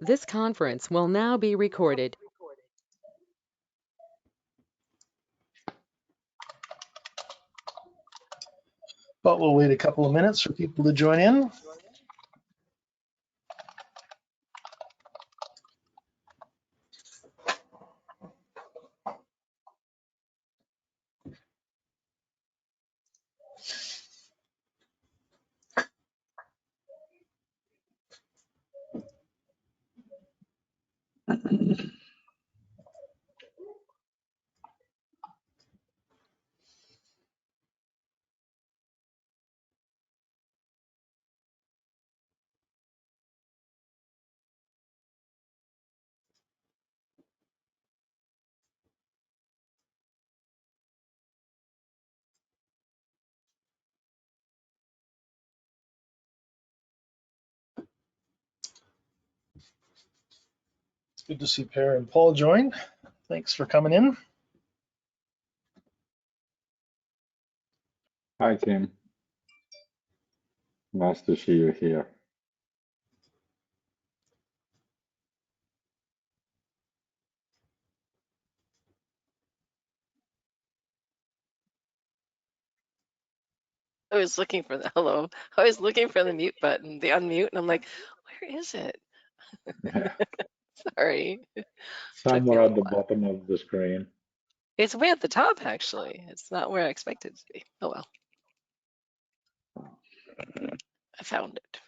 This conference will now be recorded. But we'll wait a couple of minutes for people to join in. It's good to see Per and Paul join. Thanks for coming in. Hi, Tim. Nice to see you here. I was looking for the hello. I was looking for the mute button, the unmute, and I'm like, where is it? Yeah. Sorry. Somewhere at the bottom of the screen. It's way at the top, actually. It's not where I expected it to be. Oh well. I found it.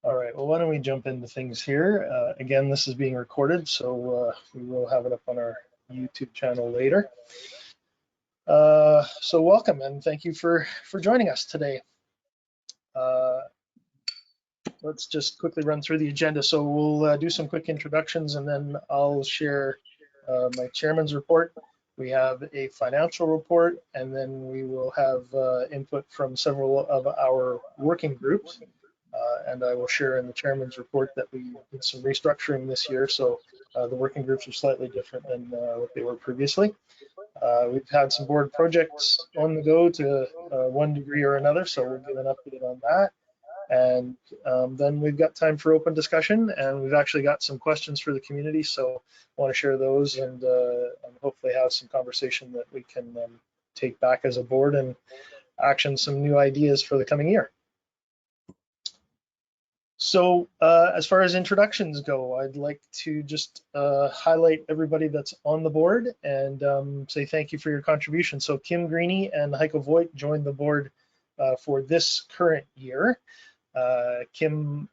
All right, well, why don't we jump into things here? Again, this is being recorded, so we will have it up on our YouTube channel later. So welcome and thank you for joining us today. Let's just quickly run through the agenda. So we'll do some quick introductions and then I'll share my chairman's report. We have a financial report and then we will have input from several of our working groups. And I will share in the chairman's report that we did some restructuring this year. So the working groups are slightly different than what they were previously. We've had some board projects on the go to one degree or another. So we'll give an update on that. And then we've got time for open discussion, and we've actually got some questions for the community, so I want to share those and hopefully have some conversation that we can take back as a board and action some new ideas for the coming year. So as far as introductions go, I'd like to just highlight everybody that's on the board and say thank you for your contribution. So Kim Greeny and Heiko Voigt joined the board for this current year. Kim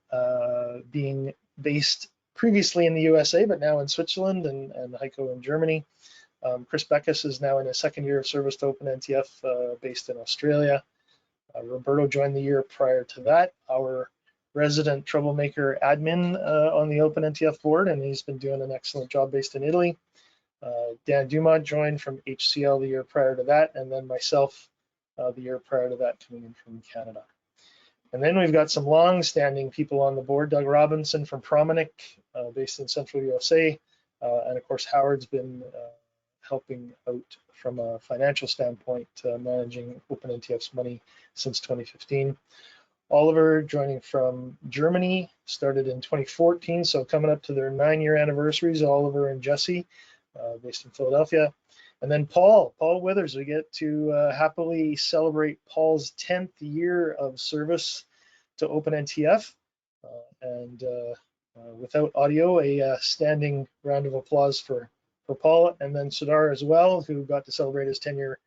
being based previously in the USA, but now in Switzerland, and Heiko in Germany. Chris Beckus is now in his second year of service to OpenNTF, based in Australia. Roberto joined the year prior to that, our resident troublemaker admin on the OpenNTF board, and he's been doing an excellent job based in Italy. Dan Dumont joined from HCL the year prior to that, and then myself the year prior to that coming in from Canada. And then we've got some long-standing people on the board. Doug Robinson from Prominic, based in Central USA. And of course, Howard's been helping out from a financial standpoint, managing OpenNTF's money since 2015. Oliver joining from Germany, started in 2014, so coming up to their 9-year anniversaries, Oliver and Jesse, based in Philadelphia. And then Paul Withers, we get to happily celebrate Paul's 10th year of service to OpenNTF. And without audio, a standing round of applause for Paul. And then Sudar as well, who got to celebrate his tenure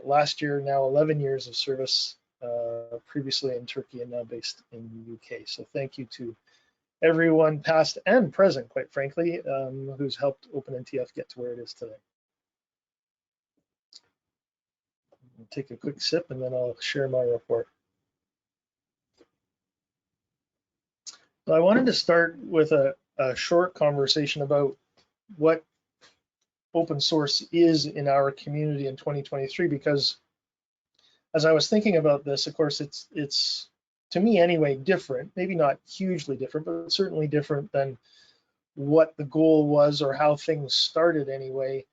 last year, now 11 years of service, previously in Turkey and now based in the UK. So thank you to everyone past and present, quite frankly, who's helped OpenNTF get to where it is today. I'll take a quick sip and then I'll share my report. So I wanted to start with a short conversation about what open source is in our community in 2023, because as I was thinking about this, of course, it's to me anyway different, maybe not hugely different, but certainly different than what the goal was or how things started anyway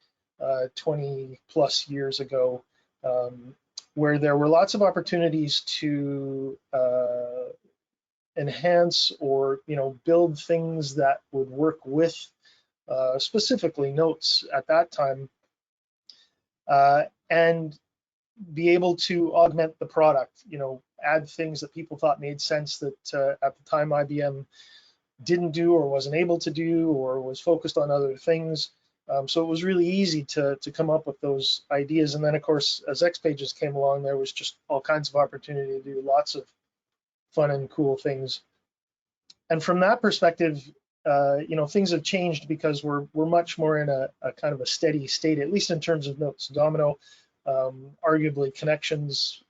20 plus years ago, where there were lots of opportunities to enhance or build things that would work with specifically notes at that time, and be able to augment the product, add things that people thought made sense that at the time IBM didn't do or wasn't able to do or was focused on other things. So it was really easy to come up with those ideas. And then, of course, as X Pages came along, there was just all kinds of opportunity to do lots of fun and cool things. And from that perspective, things have changed because we're much more in a kind of a steady state, at least in terms of notes. Domino, arguably connections,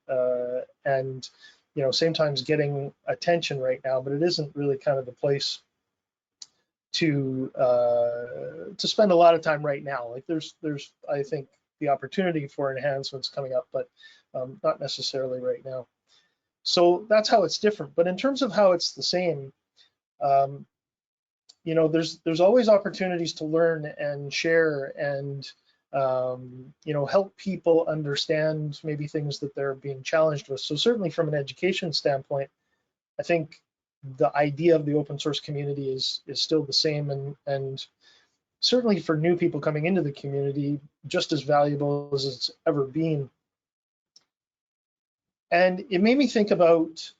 and same times getting attention right now, but it isn't really kind of the place to spend a lot of time right now. Like there's I think the opportunity for enhancements coming up, but not necessarily right now. So that's how it's different. But in terms of how it's the same, there's always opportunities to learn and share and help people understand maybe things that they're being challenged with. So certainly from an education standpoint, I think the idea of the open source community is still the same, and certainly for new people coming into the community, just as valuable as it's ever been. And it made me think about,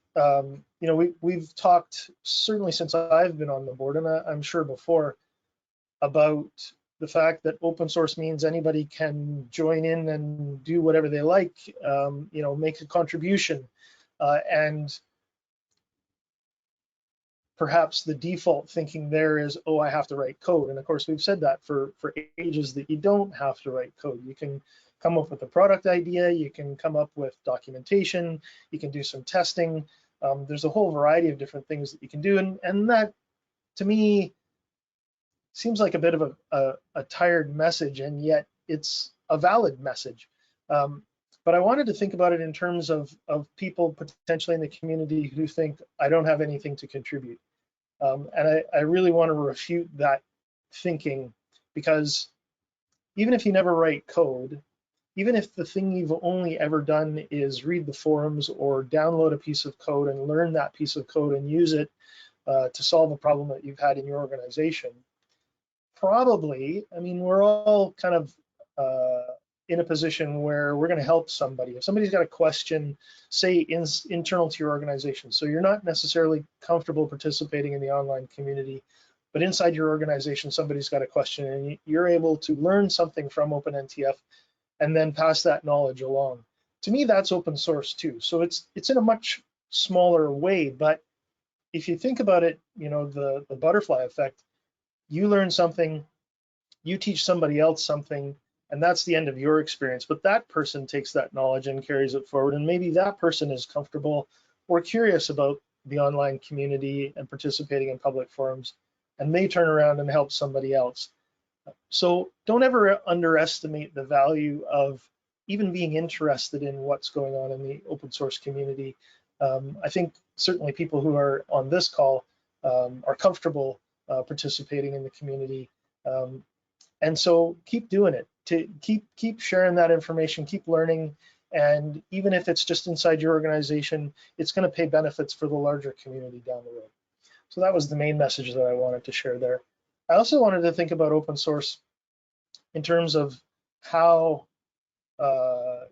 we've talked certainly since I've been on the board, and I'm sure before, about the fact that open source means anybody can join in and do whatever they like, make a contribution, and perhaps the default thinking there is, oh, I have to write code. And of course, we've said that for ages, that you don't have to write code. You can come up with a product idea, you can come up with documentation, you can do some testing. There's a whole variety of different things that you can do. And that, to me, seems like a bit of a tired message, and yet it's a valid message. But I wanted to think about it in terms of people potentially in the community who think, I don't have anything to contribute. And I really want to refute that thinking, because even if you never write code, even if the thing you've only ever done is read the forums or download a piece of code and learn that piece of code and use it to solve a problem that you've had in your organization, probably, I mean, we're all kind of in a position where we're going to help somebody. If somebody's got a question, say internal to your organization, so you're not necessarily comfortable participating in the online community, but inside your organization, somebody's got a question and you're able to learn something from OpenNTF and then pass that knowledge along. To me, that's open source too. So it's in a much smaller way, but if you think about it, the butterfly effect, you learn something, you teach somebody else something, and that's the end of your experience. But that person takes that knowledge and carries it forward, and maybe that person is comfortable or curious about the online community and participating in public forums, and they turn around and help somebody else. So don't ever underestimate the value of even being interested in what's going on in the open source community. I think certainly people who are on this call are comfortable participating in the community. And so keep doing it, to keep sharing that information, keep learning, and even if it's just inside your organization, it's going to pay benefits for the larger community down the road. So that was the main message that I wanted to share there. I also wanted to think about open source in terms of how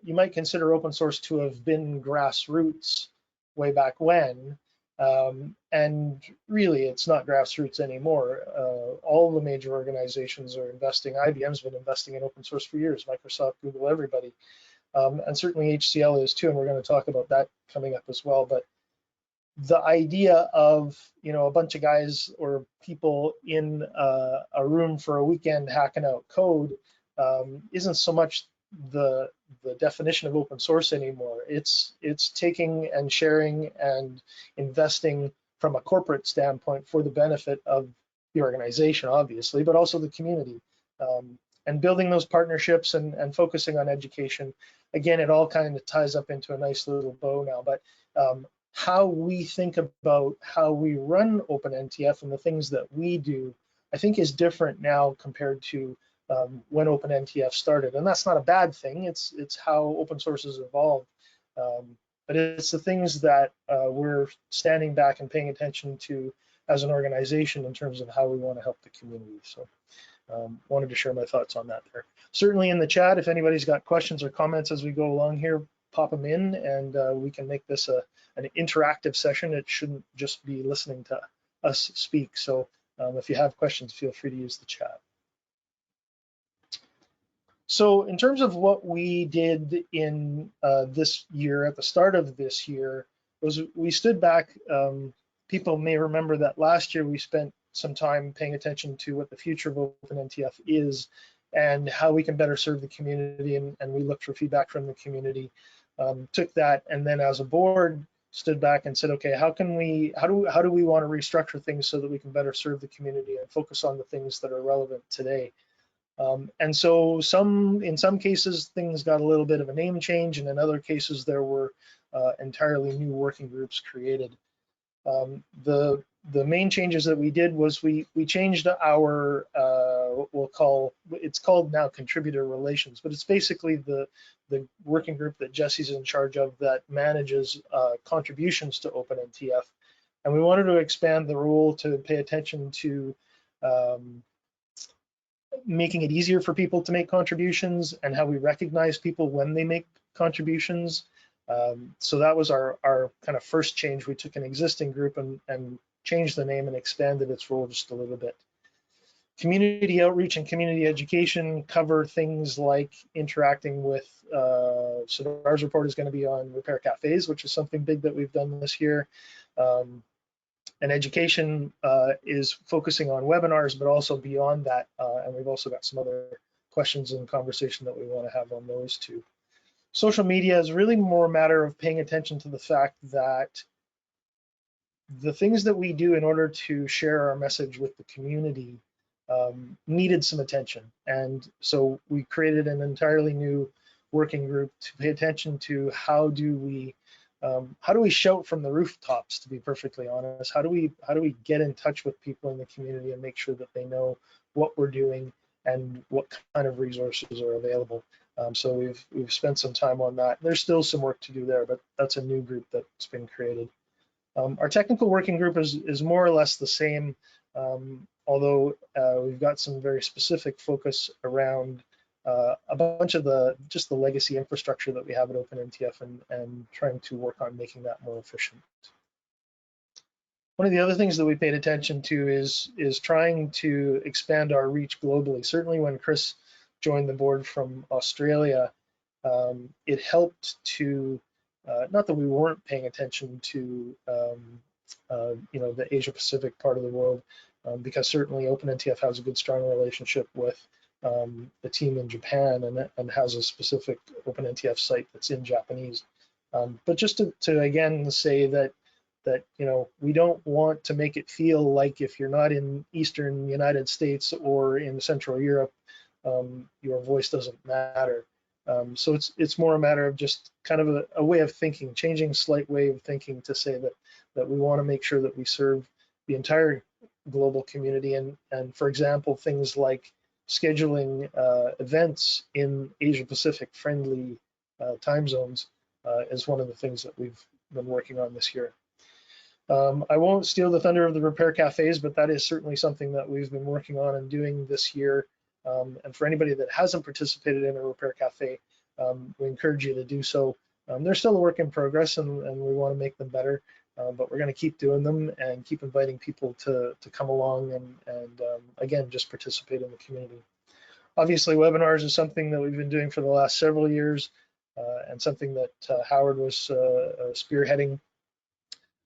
you might consider open source to have been grassroots way back when, and really it's not grassroots anymore. All the major organizations are investing. IBM's been investing in open source for years, Microsoft, Google, everybody. And certainly HCL is too, and we're going to talk about that coming up as well. But the idea of a bunch of guys or people in a room for a weekend hacking out code isn't so much the definition of open source anymore. It's taking and sharing and investing from a corporate standpoint for the benefit of the organization, obviously, but also the community. building those partnerships and focusing on education. Again, it all kind of ties up into a nice little bow now, but how we think about how we run OpenNTF and the things that we do, I think is different now compared to when OpenNTF started. And that's not a bad thing. It's how open source has evolved. But it's the things that we're standing back and paying attention to as an organization in terms of how we want to help the community. So wanted to share my thoughts on that there. Certainly in the chat, if anybody's got questions or comments as we go along here, pop them in, and we can make this an interactive session. It shouldn't just be listening to us speak. So if you have questions, feel free to use the chat. So in terms of what we did in this year, at the start of this year, was we stood back. People may remember that last year we spent some time paying attention to what the future of OpenNTF is and how we can better serve the community, and we looked for feedback from the community. Took that, and then as a board stood back and said, okay, how do we want to restructure things so that we can better serve the community and focus on the things that are relevant today. And so in some cases things got a little bit of a name change, and in other cases there were entirely new working groups created. The main changes that we did was we changed our it's called now contributor relations, but it's basically the working group that Jesse's in charge of that manages contributions to OpenNTF, and we wanted to expand the role to pay attention to making it easier for people to make contributions and how we recognize people when they make contributions. So that was our kind of first change. We took an existing group and changed the name and expanded its role just a little bit. Community outreach and community education cover things like interacting with, so ours report is going to be on repair cafes, which is something big that we've done this year. And education is focusing on webinars, but also beyond that. And we've also got some other questions and conversation that we want to have on those too. Social media is really more a matter of paying attention to the fact that the things that we do in order to share our message with the community needed some attention. And so we created an entirely new working group to pay attention to how do we shout from the rooftops, to be perfectly honest. How do we get in touch with people in the community and make sure that they know what we're doing and what kind of resources are available. So we've spent some time on that. There's still some work to do there, but that's a new group that's been created. Our technical working group is more or less the same, although we've got some very specific focus around a bunch of just the legacy infrastructure that we have at OpenNTF and trying to work on making that more efficient. One of the other things that we paid attention to is trying to expand our reach globally. Certainly when Chris joined the board from Australia, it helped to, not that we weren't paying attention to the Asia Pacific part of the world, because certainly OpenNTF has a good, strong relationship with the team in Japan and has a specific OpenNTF site that's in Japanese. But just to again say that we don't want to make it feel like if you're not in Eastern United States or in Central Europe, your voice doesn't matter. So it's more a matter of just kind of a way of thinking, changing slight way of thinking to say that we want to make sure that we serve the entire global community, and for example, things like scheduling events in Asia Pacific friendly time zones is one of the things that we've been working on this year. I won't steal the thunder of the repair cafes, but that is certainly something that we've been working on and doing this year. And for anybody that hasn't participated in a repair cafe, we encourage you to do so. They're still a work in progress, and we want to make them better, but we're going to keep doing them and keep inviting people to come along and again, just participate in the community. Obviously, webinars is something that we've been doing for the last several years, and something that Howard was spearheading.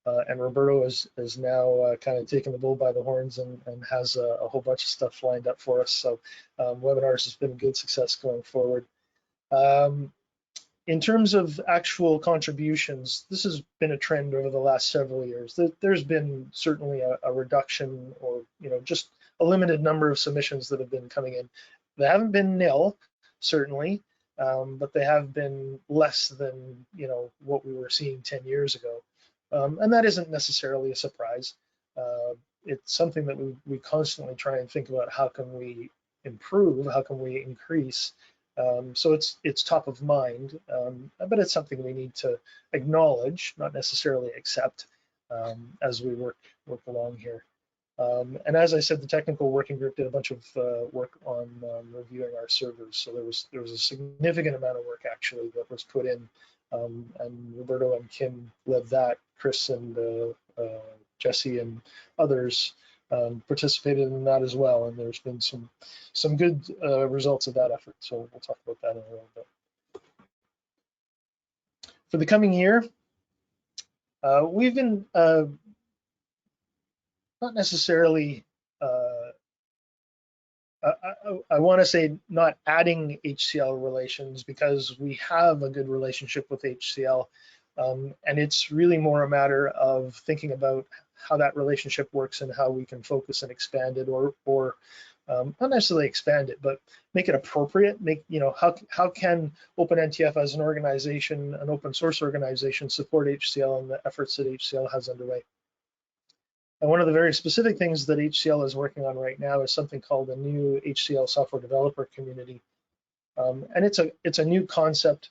And Roberto is now kind of taking the bull by the horns and has a whole bunch of stuff lined up for us. So webinars has been a good success going forward. In terms of actual contributions, this has been a trend over the last several years. There's been certainly a reduction, or just a limited number of submissions that have been coming in. They haven't been nil, certainly, but they have been less than what we were seeing 10 years ago. And that isn't necessarily a surprise. It's something that we constantly try and think about. How can we improve? How can we increase? So it's top of mind, but it's something we need to acknowledge, not necessarily accept, as we work along here. And as I said, the technical working group did a bunch of work on reviewing our servers. So there was a significant amount of work actually that was put in, and Roberto and Kim led that. Chris and Jesse and others participated in that as well. And there's been some good results of that effort. So we'll talk about that in a little bit. For the coming year, we've been not necessarily, I want to say not adding HCL relations, because we have a good relationship with HCL. And it's really more a matter of thinking about how that relationship works and how we can focus and expand it, or not necessarily expand it, but make it appropriate. How can OpenNTF as an organization, an open source organization, support HCL and the efforts that HCL has underway? And one of the very specific things that HCL is working on right now is something called a new HCL software developer community. And it's a new concept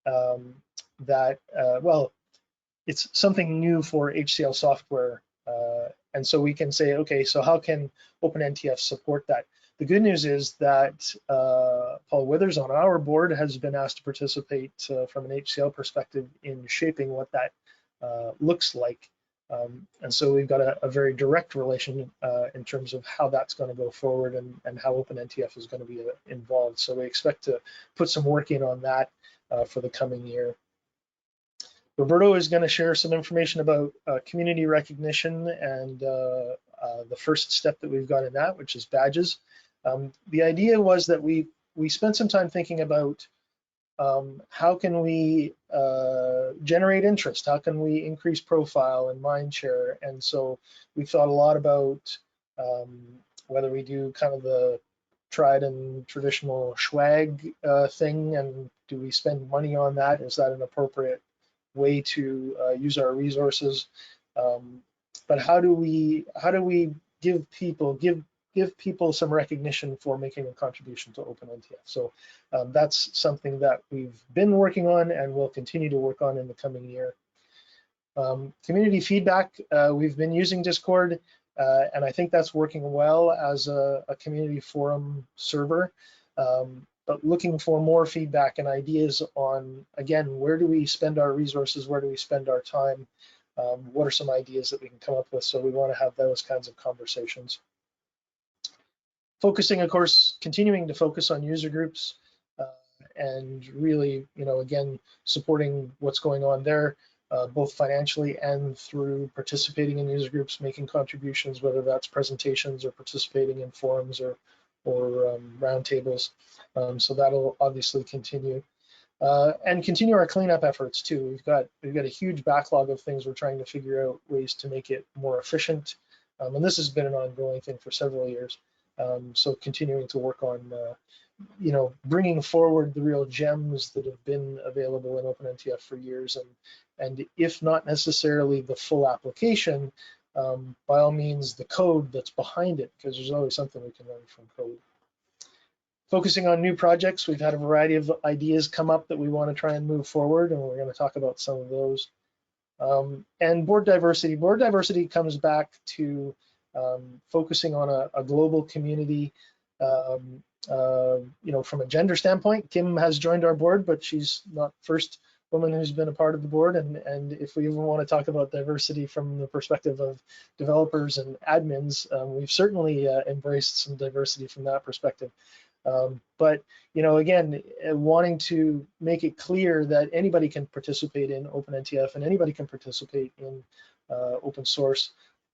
that, well, it's something new for HCL software. And so we can say, okay, so how can OpenNTF support that? The good news is that Paul Withers on our board has been asked to participate from an HCL perspective in shaping what that looks like. And so we've got a very direct relation in terms of how that's going to go forward, and how OpenNTF is going to be involved. So we expect to put some work in on that for the coming year. Roberto is going to share some information about community recognition and the first step that we've got in that, which is badges. The idea was that we spent some time thinking about how can we generate interest? How can we increase profile and mind share? And so we thought a lot about whether we do kind of the tried and traditional swag thing, and do we spend money on that? Is that an appropriate way to use our resources? But how do we give people some recognition for making a contribution to OpenNTF? So that's something that we've been working on and will continue to work on in the coming year. Community feedback, we've been using Discord, and I think that's working well as a community forum server. But looking for more feedback and ideas on, again, where do we spend our resources? Where do we spend our time? What are some ideas that we can come up with? So we want to have those kinds of conversations. Focusing, of course, continuing to focus on user groups and really, again, supporting what's going on there, both financially and through participating in user groups, making contributions, whether that's presentations or participating in forums or roundtables. So that'll obviously continue. And continue our cleanup efforts too. We've got a huge backlog of things we're trying to figure out ways to make it more efficient. And this has been an ongoing thing for several years. So continuing to work on, bringing forward the real gems that have been available in OpenNTF for years, and if not necessarily the full application, by all means the code that's behind it, because there's always something we can learn from code. Focusing on new projects, we've had a variety of ideas come up that we want to try and move forward, and we're going to talk about some of those. And board diversity. Board diversity comes back to focusing on a global community. From a gender standpoint, Kim has joined our board, but she's not the first woman who's been a part of the board. And if we even want to talk about diversity from the perspective of developers and admins, we've certainly embraced some diversity from that perspective. But again, wanting to make it clear that anybody can participate in OpenNTF and anybody can participate in open source,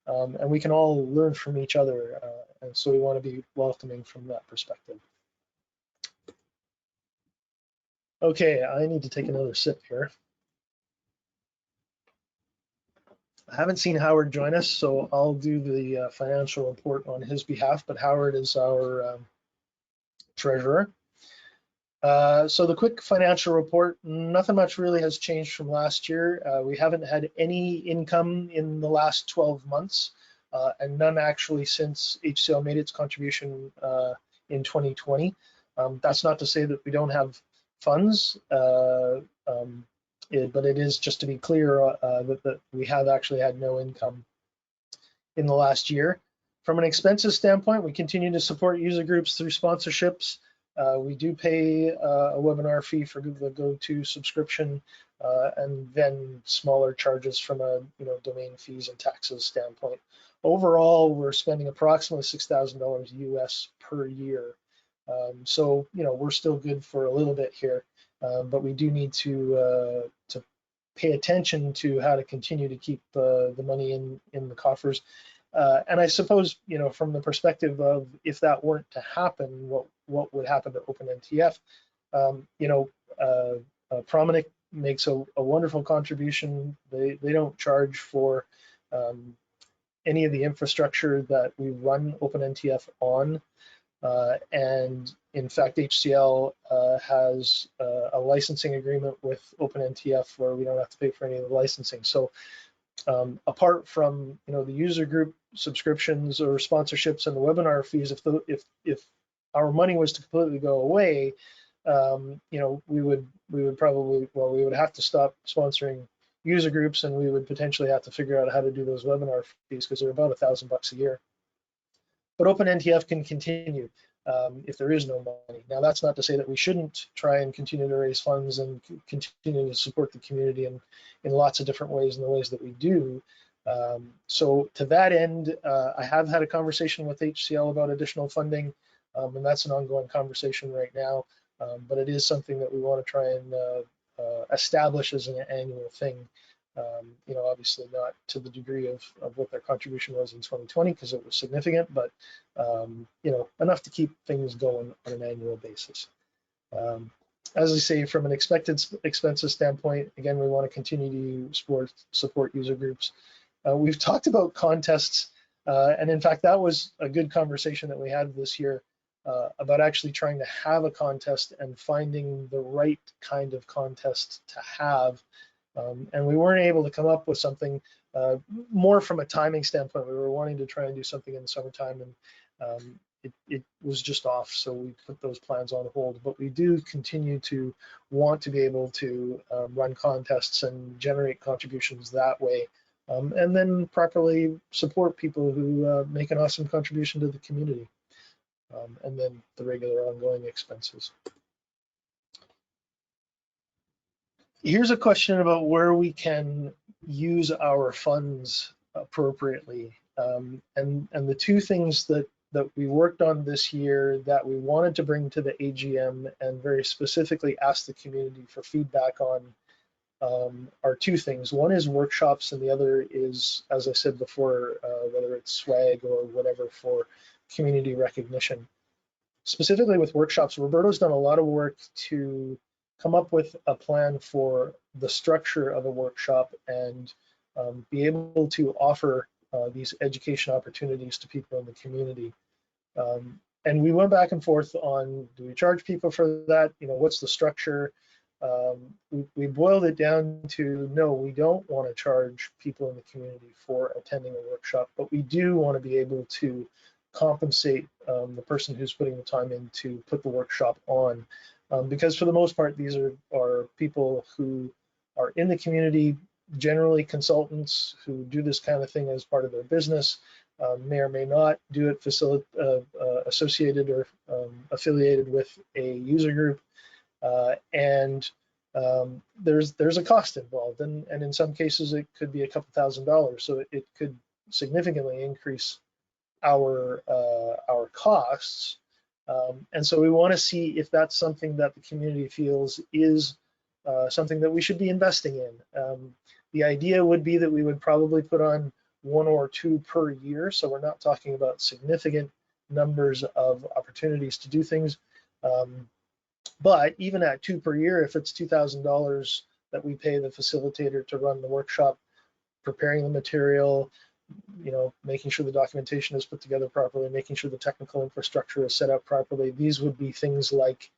and we can all learn from each other. And so we want to be welcoming from that perspective. Okay, I need to take another sip here. I haven't seen Howard join us, so I'll do the financial report on his behalf. But Howard is our treasurer. So the quick financial report, nothing much really has changed from last year. We haven't had any income in the last 12 months, and none actually since HCL made its contribution in 2020. That's not to say that we don't have funds, but it is just to be clear that we have actually had no income in the last year. From an expenses standpoint, we continue to support user groups through sponsorships. We do pay a webinar fee for the Go-To subscription, and then smaller charges from a domain fees and taxes standpoint. Overall, we're spending approximately $6,000 US per year. So we're still good for a little bit here, but we do need to pay attention to how to continue to keep the money in the coffers. And I suppose, from the perspective of if that weren't to happen, what would happen to OpenNTF? Prominent makes a wonderful contribution. They don't charge for any of the infrastructure that we run OpenNTF on. And in fact, HCL has a licensing agreement with OpenNTF where we don't have to pay for any of the licensing. So apart from the user group subscriptions or sponsorships and the webinar fees, if our money was to completely go away, we would probably, we would have to stop sponsoring user groups, and we would potentially have to figure out how to do those webinar fees because they're about $1,000 a year. But OpenNTF can continue if there is no money. Now, that's not to say that we shouldn't try and continue to raise funds and continue to support the community in lots of different ways, in the ways that we do. So to that end, I have had a conversation with HCL about additional funding, and that's an ongoing conversation right now. But it is something that we want to try and establish as an annual thing. Obviously not to the degree of what their contribution was in 2020 because it was significant, but enough to keep things going on an annual basis. As I say, from an expected expenses standpoint, again, we want to continue to support user groups. We've talked about contests, and in fact, that was a good conversation that we had this year about actually trying to have a contest and finding the right kind of contest to have. And we weren't able to come up with something more from a timing standpoint. We were wanting to try and do something in the summertime, and it was just off, so we put those plans on hold. But we do continue to want to be able to run contests and generate contributions that way, and then properly support people who make an awesome contribution to the community, and then the regular ongoing expenses. Here's a question about where we can use our funds appropriately. And the two things that we worked on this year that we wanted to bring to the AGM and very specifically ask the community for feedback on are two things. One is workshops, and the other is, as I said before, whether it's swag or whatever for community recognition. Specifically with workshops, Roberto's done a lot of work to come up with a plan for the structure of a workshop and be able to offer these education opportunities to people in the community. And we went back and forth on, do we charge people for that? What's the structure? We boiled it down to, no, we don't want to charge people in the community for attending a workshop, but we do want to be able to compensate the person who's putting the time in to put the workshop on. Because for the most part, these are people who are in the community, generally consultants who do this kind of thing as part of their business, may or may not do it associated or affiliated with a user group, and there's a cost involved, and in some cases it could be a couple $1,000s, so it could significantly increase our costs. And so we want to see if that's something that the community feels is something that we should be investing in. The idea would be that we would probably put on 1 or 2 per year, so we're not talking about significant numbers of opportunities to do things. But even at 2 per year, if it's $2,000 that we pay the facilitator to run the workshop, preparing the material, making sure the documentation is put together properly, making sure the technical infrastructure is set up properly. These would be things like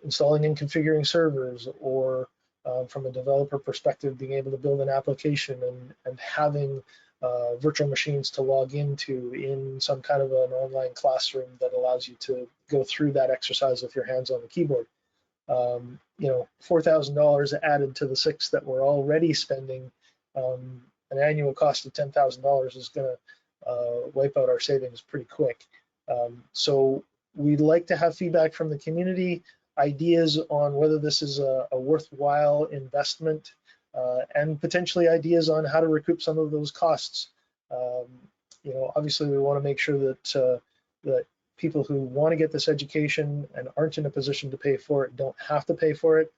installing and configuring servers, or from a developer perspective, being able to build an application and having virtual machines to log into in some kind of an online classroom that allows you to go through that exercise with your hands on the keyboard. $4,000 added to the $6,000 that we're already spending, an annual cost of $10,000 is going to wipe out our savings pretty quick. So we'd like to have feedback from the community, ideas on whether this is a worthwhile investment, and potentially ideas on how to recoup some of those costs. Obviously we want to make sure that people who want to get this education and aren't in a position to pay for it don't have to pay for it.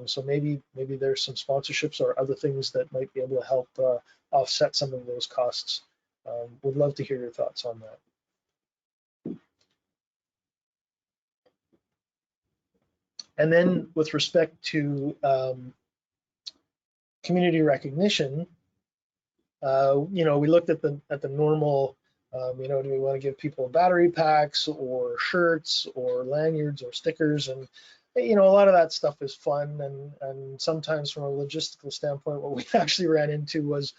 So maybe there's some sponsorships or other things that might be able to help offset some of those costs. Would love to hear your thoughts on that. And then with respect to community recognition, we looked at the normal, do we want to give people battery packs or shirts or lanyards or stickers? And a lot of that stuff is fun, and sometimes from a logistical standpoint, what we actually ran into was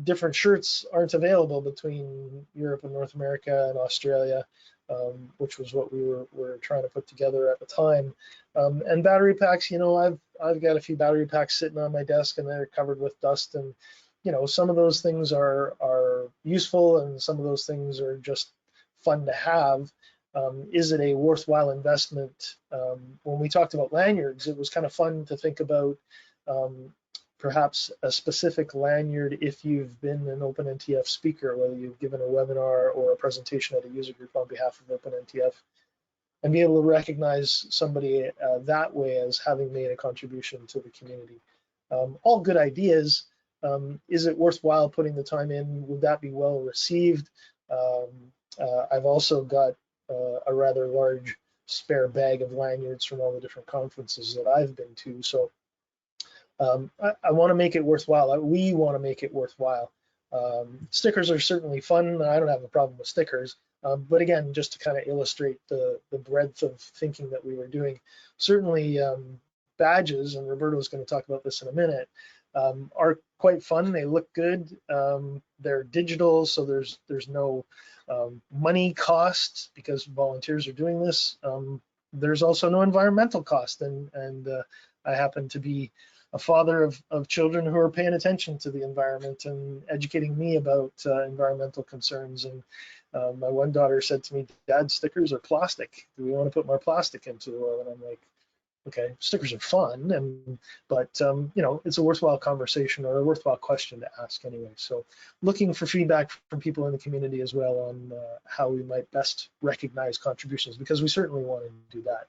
different shirts aren't available between Europe and North America and Australia, which was what we were trying to put together at the time. And battery packs, I've got a few battery packs sitting on my desk, and they're covered with dust. And some of those things are useful, and some of those things are just fun to have. Is it a worthwhile investment? When we talked about lanyards, it was kind of fun to think about perhaps a specific lanyard if you've been an OpenNTF speaker, whether you've given a webinar or a presentation at a user group on behalf of OpenNTF, and be able to recognize somebody that way as having made a contribution to the community. All good ideas. Is it worthwhile putting the time in? Would that be well received? I've also got a rather large spare bag of lanyards from all the different conferences that I've been to. So I want to make it worthwhile. We want to make it worthwhile. Stickers are certainly fun. I don't have a problem with stickers. But again, just to kind of illustrate the breadth of thinking that we were doing, certainly badges, and Roberto's going to talk about this in a minute, are quite fun. They look good. They're digital, so there's no money cost because volunteers are doing this. There's also no environmental cost, and I happen to be a father of children who are paying attention to the environment and educating me about environmental concerns. And my one daughter said to me, "Dad, stickers are plastic. Do we want to put more plastic into the world?" And I'm like, okay, stickers are fun, but it's a worthwhile conversation or a worthwhile question to ask anyway. So looking for feedback from people in the community as well on how we might best recognize contributions, because we certainly want to do that.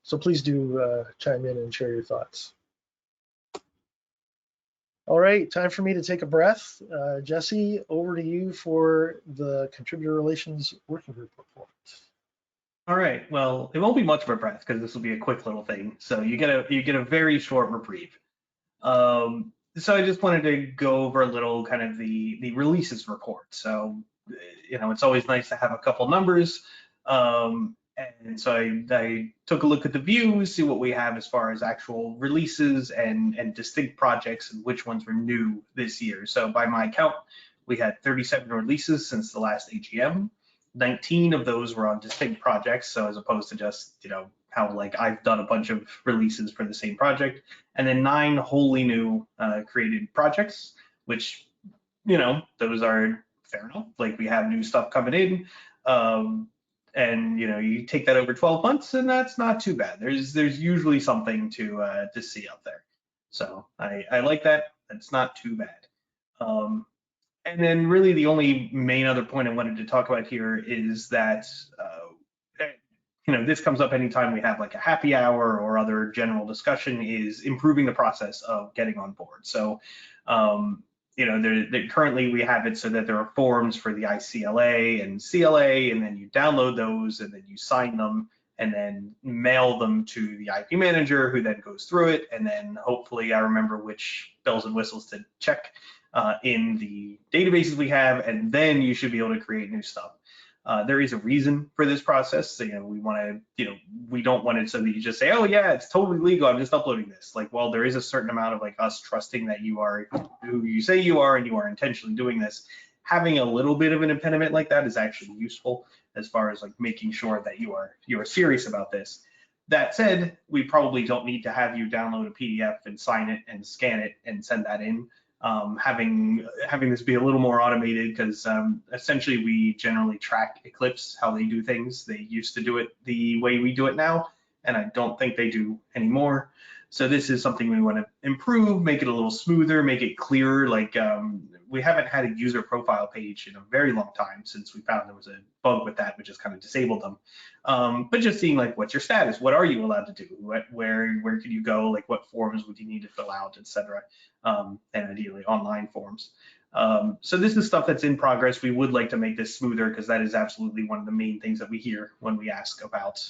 So please do chime in and share your thoughts. All right, time for me to take a breath. Jesse, over to you for the Contributor Relations Working Group report. All right, well, it won't be much of a breath because this will be a quick little thing. So you get a very short reprieve. So I just wanted to go over a little kind of the releases report. So, it's always nice to have a couple numbers. And so I took a look at the views, see what we have as far as actual releases and distinct projects and which ones were new this year. So by my count, we had 37 releases since the last AGM. 19 of those were on distinct projects, so as opposed to just, how like I've done a bunch of releases for the same project. And then 9 wholly new created projects, which, those are fair enough. Like we have new stuff coming in. And you take that over 12 months, and that's not too bad. There's usually something to see out there, so I like that. That's not too bad. And then really the only main other point I wanted to talk about here is that this comes up anytime we have like a happy hour or other general discussion, is improving the process of getting on board. So currently we have it so that there are forms for the ICLA and CLA, and then you download those and then you sign them, and then mail them to the IP manager, who then goes through it, and then hopefully I remember which bells and whistles to check in the databases we have, and then you should be able to create new stuff. There is a reason for this process. So, we want to, we don't want it so that you just say, oh yeah, it's totally legal, I'm just uploading this. Like, well, there is a certain amount of like us trusting that you are who you say you are and you are intentionally doing this. Having a little bit of an impediment like that is actually useful as far as like making sure that you are serious about this. That said, we probably don't need to have you download a PDF and sign it and scan it and send that in. Having this be a little more automated, because essentially we generally track Eclipse, how they do things. They used to do it the way we do it now, and I don't think they do anymore. So this is something we want to improve, make it a little smoother, make it clearer. Like we haven't had a user profile page in a very long time, since we found there was a bug with that, which just kind of disabled them. But just seeing like, what's your status? What are you allowed to do? Where can you go? Like, what forms would you need to fill out, etc. And ideally online forms. So this is stuff that's in progress. We would like to make this smoother, because that is absolutely one of the main things that we hear when we ask about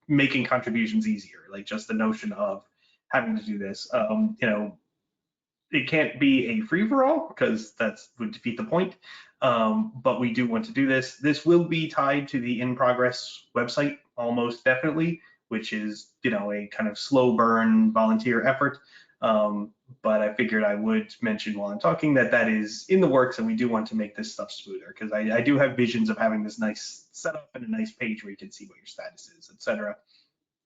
making contributions easier, like just the notion of having to do this. It can't be a free-for-all, because that would defeat the point. But we do want to do this. This will be tied to the in progress website almost definitely, which is, a kind of slow burn volunteer effort. But I figured I would mention while I'm talking that is in the works, and we do want to make this stuff smoother, because I do have visions of having this nice setup and a nice page where you can see what your status is, etc.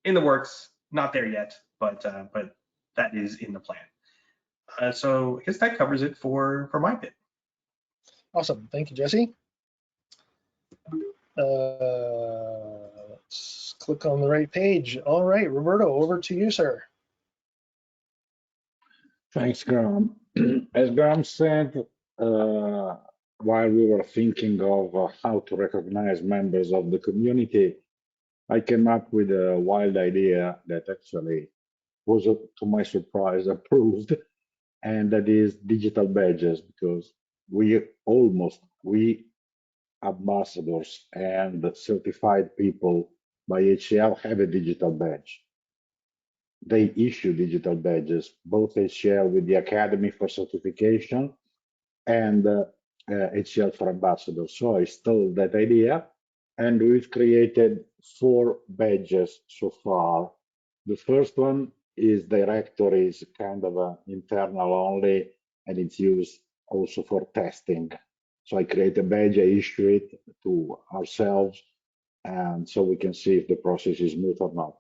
In the works, not there yet, but that is in the plan. So I guess that covers it for my bit. Awesome. Thank you, Jesse. Let's click on the right page. All right, Roberto, over to you, sir. Thanks, Graham. As Graham said, while we were thinking of how to recognize members of the community, I came up with a wild idea that actually was, to my surprise, approved, and that is digital badges, because we ambassadors and certified people by HCL have a digital badge. They issue digital badges, both HCL with the Academy for certification and HCL for ambassadors. So I stole that idea, and we've created 4 badges so far. The first one is directories, kind of internal only, and it's used also for testing. So I create a badge, I issue it to ourselves, and so we can see if the process is smooth or not.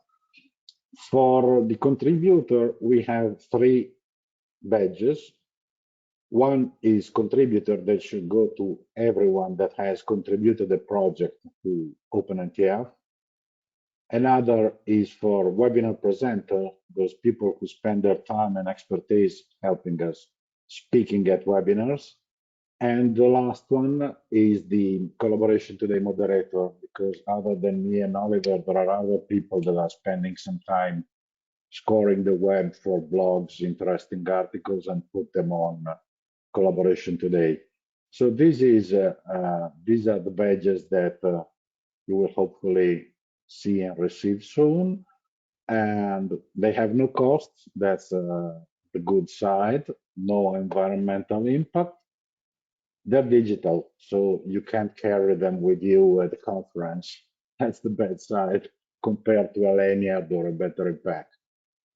For the contributor, we have 3 badges. One is contributor that should go to everyone that has contributed a project to OpenNTF. Another is for webinar presenter, those people who spend their time and expertise helping us speaking at webinars. And the last one is the collaboration today moderator, because other than me and Oliver, there are other people that are spending some time scoring the web for blogs, interesting articles, and put them on collaboration today. So these are the badges that you will hopefully see and receive soon, and they have no costs. That's the good side. No environmental impact. They're digital, so you can't carry them with you at the conference. That's the bad side compared to a lanyard or a battery pack.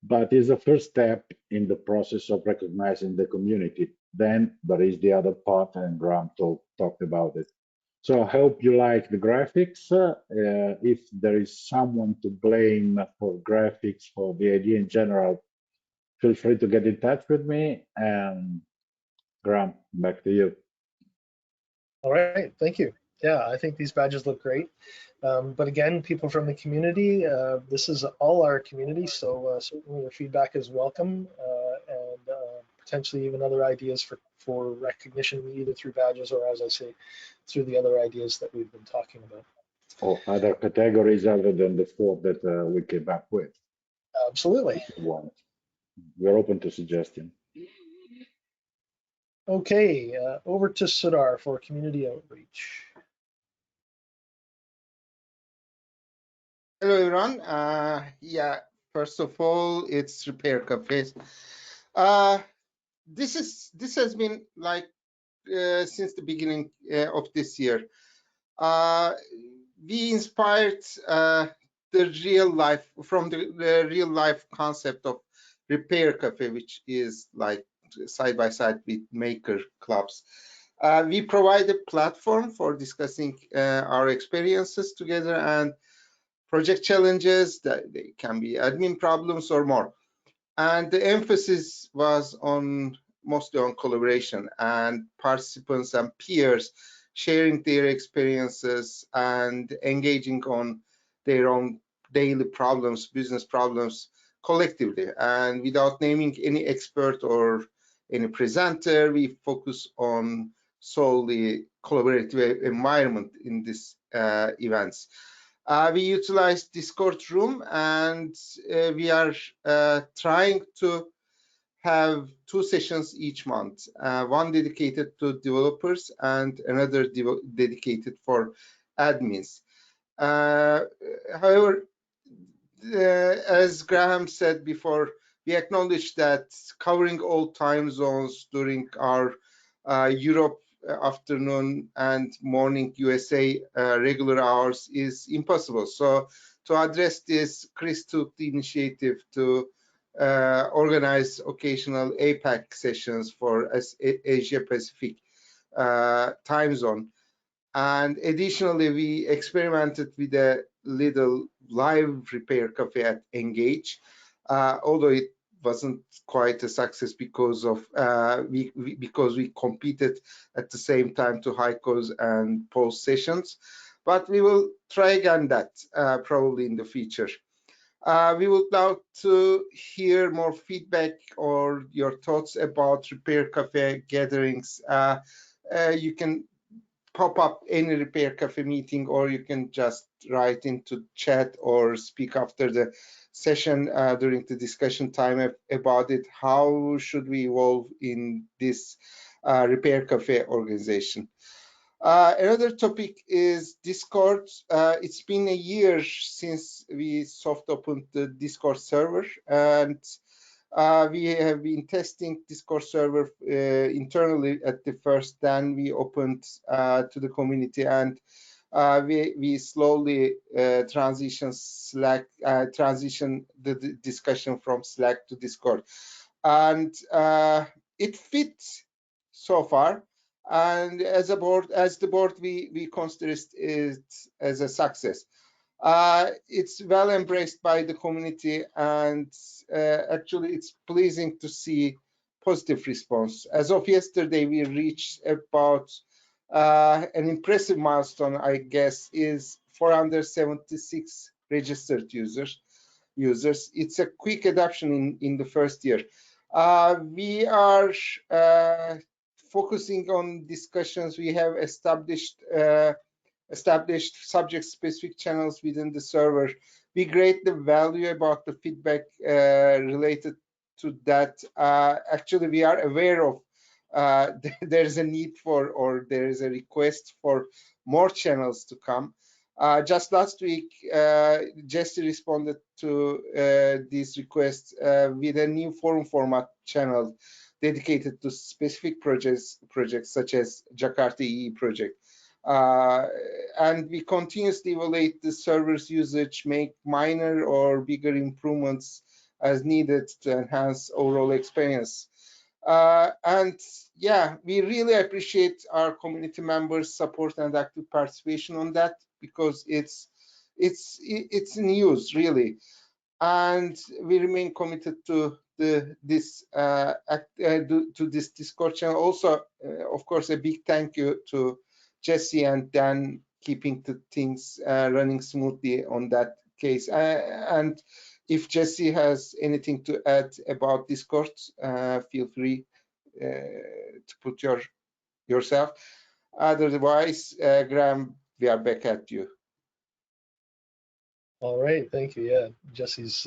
But it's a first step in the process of recognizing the community. Then there is the other part, and Graham talked about it. So I hope you like the graphics. If there is someone to blame for graphics, for the idea in general, feel free to get in touch with me. And Graham, back to you. All right, thank you. Yeah, I think these badges look great. But again, people from the community, this is all our community, so certainly your feedback is welcome, and potentially even other ideas for recognition, either through badges or, as I say, through the other ideas that we've been talking about. Or other categories other than the 4 that we came up with. Absolutely. We're open to suggestion. Okay, over to Sudar for community outreach. Hello, everyone. Yeah, first of all, it's Repair Cafes. Uh, this has been like since the beginning of this year. Uh, we inspired the real life from the real life concept of Repair Cafe, which is like side by side with maker clubs. We provide a platform for discussing our experiences together and project challenges, that they can be admin problems or more. And the emphasis was on mostly on collaboration and participants and peers sharing their experiences and engaging on their own daily problems, business problems collectively. And without naming any expert or any presenter, we focus on solely collaborative environment in these events. We utilize Discord room, and we are trying to have 2 sessions each month, one dedicated to developers and another dedicated for admins. However, as Graham said before, we acknowledge that covering all time zones during our Europe afternoon and morning USA regular hours is impossible. So to address this, Chris took the initiative to organize occasional APAC sessions for Asia Pacific time zone. And additionally, we experimented with a little live repair cafe at Engage, although it wasn't quite a success because of because we competed at the same time to Heiko's and Paul's sessions. But we will try again that probably in the future. We would love to hear more feedback or your thoughts about Repair Cafe gatherings. You can pop up any Repair Cafe meeting, or you can just write into chat or speak after the session during the discussion time about it. How should we evolve in this Repair Cafe organization? Another topic is Discord. It's been a year since we soft opened the Discord server, and we have been testing Discord server internally at the first. Then we opened to the community, and we slowly transition the discussion from Slack to Discord, and it fits so far. And as the board, we consider it as a success. It's well embraced by the community, and actually it's pleasing to see positive response. As of yesterday, we reached about an impressive milestone, I guess, is 476 registered users. It's a quick adoption in the first year. We are focusing on discussions. We have established subject-specific channels within the server. We grade the value about the feedback related to that. Actually, we are aware of there's a need for, or there is a request for more channels to come. Just last week, Jesse responded to this request with a new forum format channel dedicated to specific projects such as Jakarta EE project. And we continuously evaluate the server's usage, make minor or bigger improvements as needed to enhance overall experience. And yeah, we really appreciate our community members' support and active participation on that, because it's news really, and we remain committed to this Discord channel. Also, of course, a big thank you to Jesse and Dan keeping the things running smoothly on that case. And if Jesse has anything to add about Discord, feel free to put yourself. Otherwise, Graham, we are back at you. All right, thank you. Yeah, Jesse's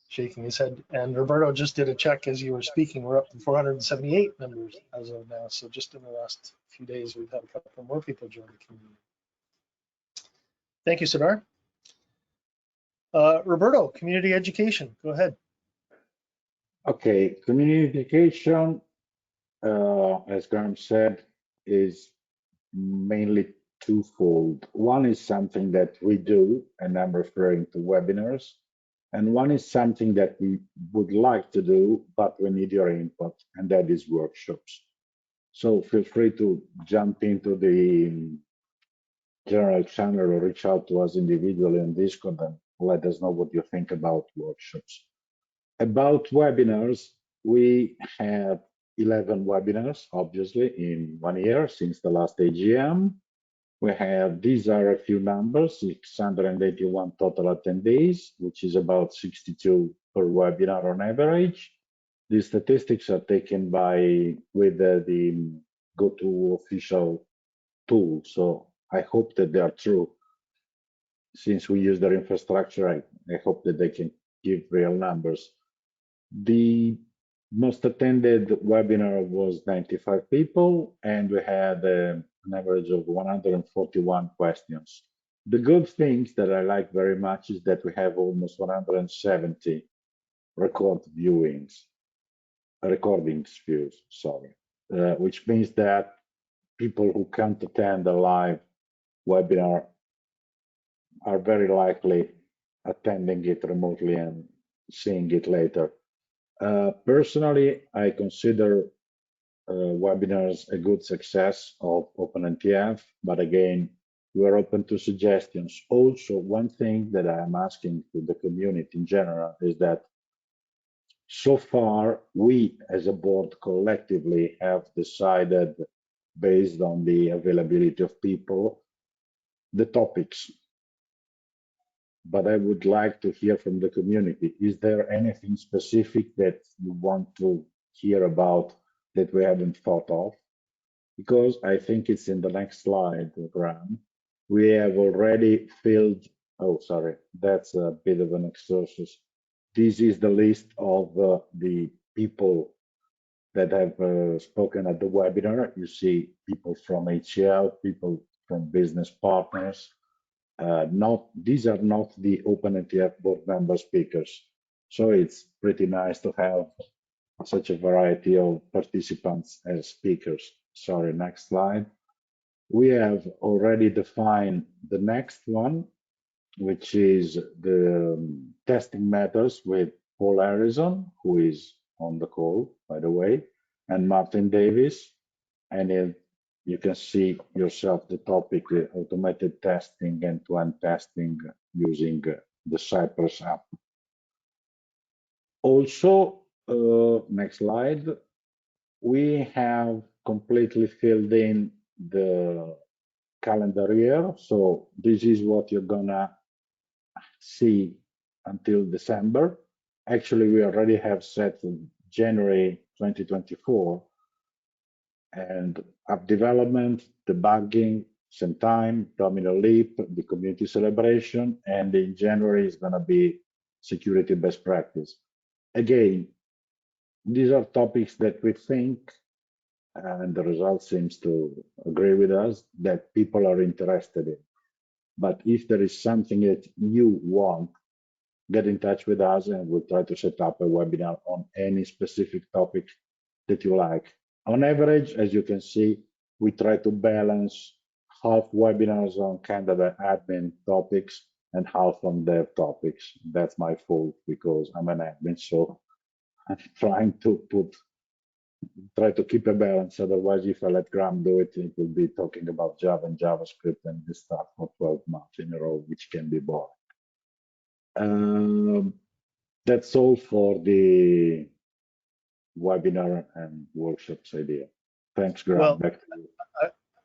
shaking his head. And Roberto just did a check as you were speaking. We're up to 478 members as of now. So just in the last few days, we've had a couple more people join the community. Thank you, Sardar. Roberto, community education, go ahead. Okay, communication, as Graham said, is mainly twofold. One is something that we do, and I'm referring to webinars, and one is something that we would like to do, but we need your input, and that is workshops. So feel free to jump into the general channel or reach out to us individually on Discord and let us know what you think about workshops. About webinars, we had 11 webinars, obviously, in 1 year since the last AGM. We have, these are a few numbers, 681 total attendees, which is about 62 per webinar on average. These statistics are taken with the GoTo official tool, so I hope that they are true. Since we use their infrastructure, I hope that they can give real numbers. The most attended webinar was 95 people, and we had an average of 141 questions. The good things that I like very much is that we have almost 170 recordings views, sorry, which means that people who can't attend a live webinar are very likely attending it remotely and seeing it later. Personally, I consider webinars a good success of OpenNTF, but again, we're open to suggestions. Also, one thing that I'm asking to the community in general is that so far, we as a board collectively have decided, based on the availability of people, the topics. But I would like to hear from the community. Is there anything specific that you want to hear about that we haven't thought of? Because I think it's in the next slide, Graham. We have already filled, oh, sorry, that's a bit of an excursus. This is the list of the people that have spoken at the webinar. You see people from HCL, people from business partners. These are not the OpenNTF board member speakers. So it's pretty nice to have such a variety of participants as speakers. Sorry, next slide. We have already defined the next one, which is the testing methods with Paul Harrison, who is on the call, by the way, and Martin Davis. And you can see yourself the topic, automated testing, end-to-end testing using the Cypress app. Also, next slide, we have completely filled in the calendar year. So this is what you're gonna see until December. Actually, we already have set January 2024 and app development, debugging, some time, Domino Leap, the community celebration, and in January is gonna be security best practice. Again, these are topics that we think, and the result seems to agree with us, that people are interested in. But if there is something that you want, get in touch with us and we'll try to set up a webinar on any specific topic that you like. On average, as you can see, we try to balance half webinars on kind of admin topics and half on dev topics. That's my fault because I'm an admin, so I'm trying to try to keep a balance. Otherwise, if I let Graham do it, it will be talking about Java and JavaScript and this stuff for 12 months in a row, which can be boring. That's all for the webinar and workshops idea. Thanks, Graham. Well, back to you.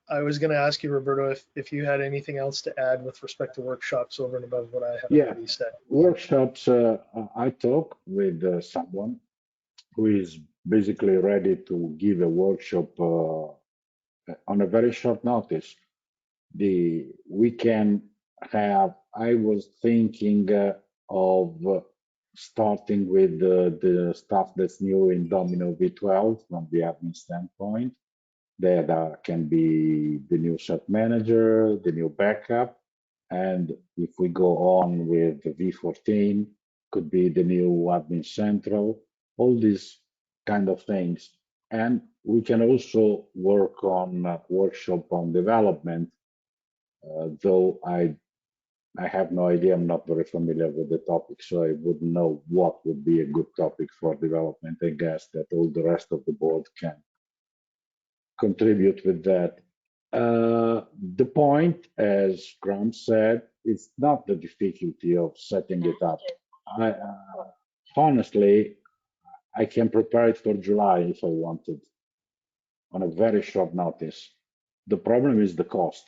I was going to ask you, Roberto, if you had anything else to add with respect to workshops over and above what I have Yeah, already said. workshops, I talk with someone who is basically ready to give a workshop on a very short notice. We can have, I was thinking of starting with the stuff that's new in Domino V12 from the admin standpoint. That can be the new shot manager, the new backup, And if we go on with the V14, could be the new admin central, all these kind of things. And we can also work on workshop on development, though I have no idea. I'm not very familiar with the topic, so I wouldn't know what would be a good topic for development. I guess that all the rest of the board can contribute with that. The point, as Graham said, it's not the difficulty of setting it up. Honestly, I can prepare it for July if I wanted, on a very short notice. The problem is the cost.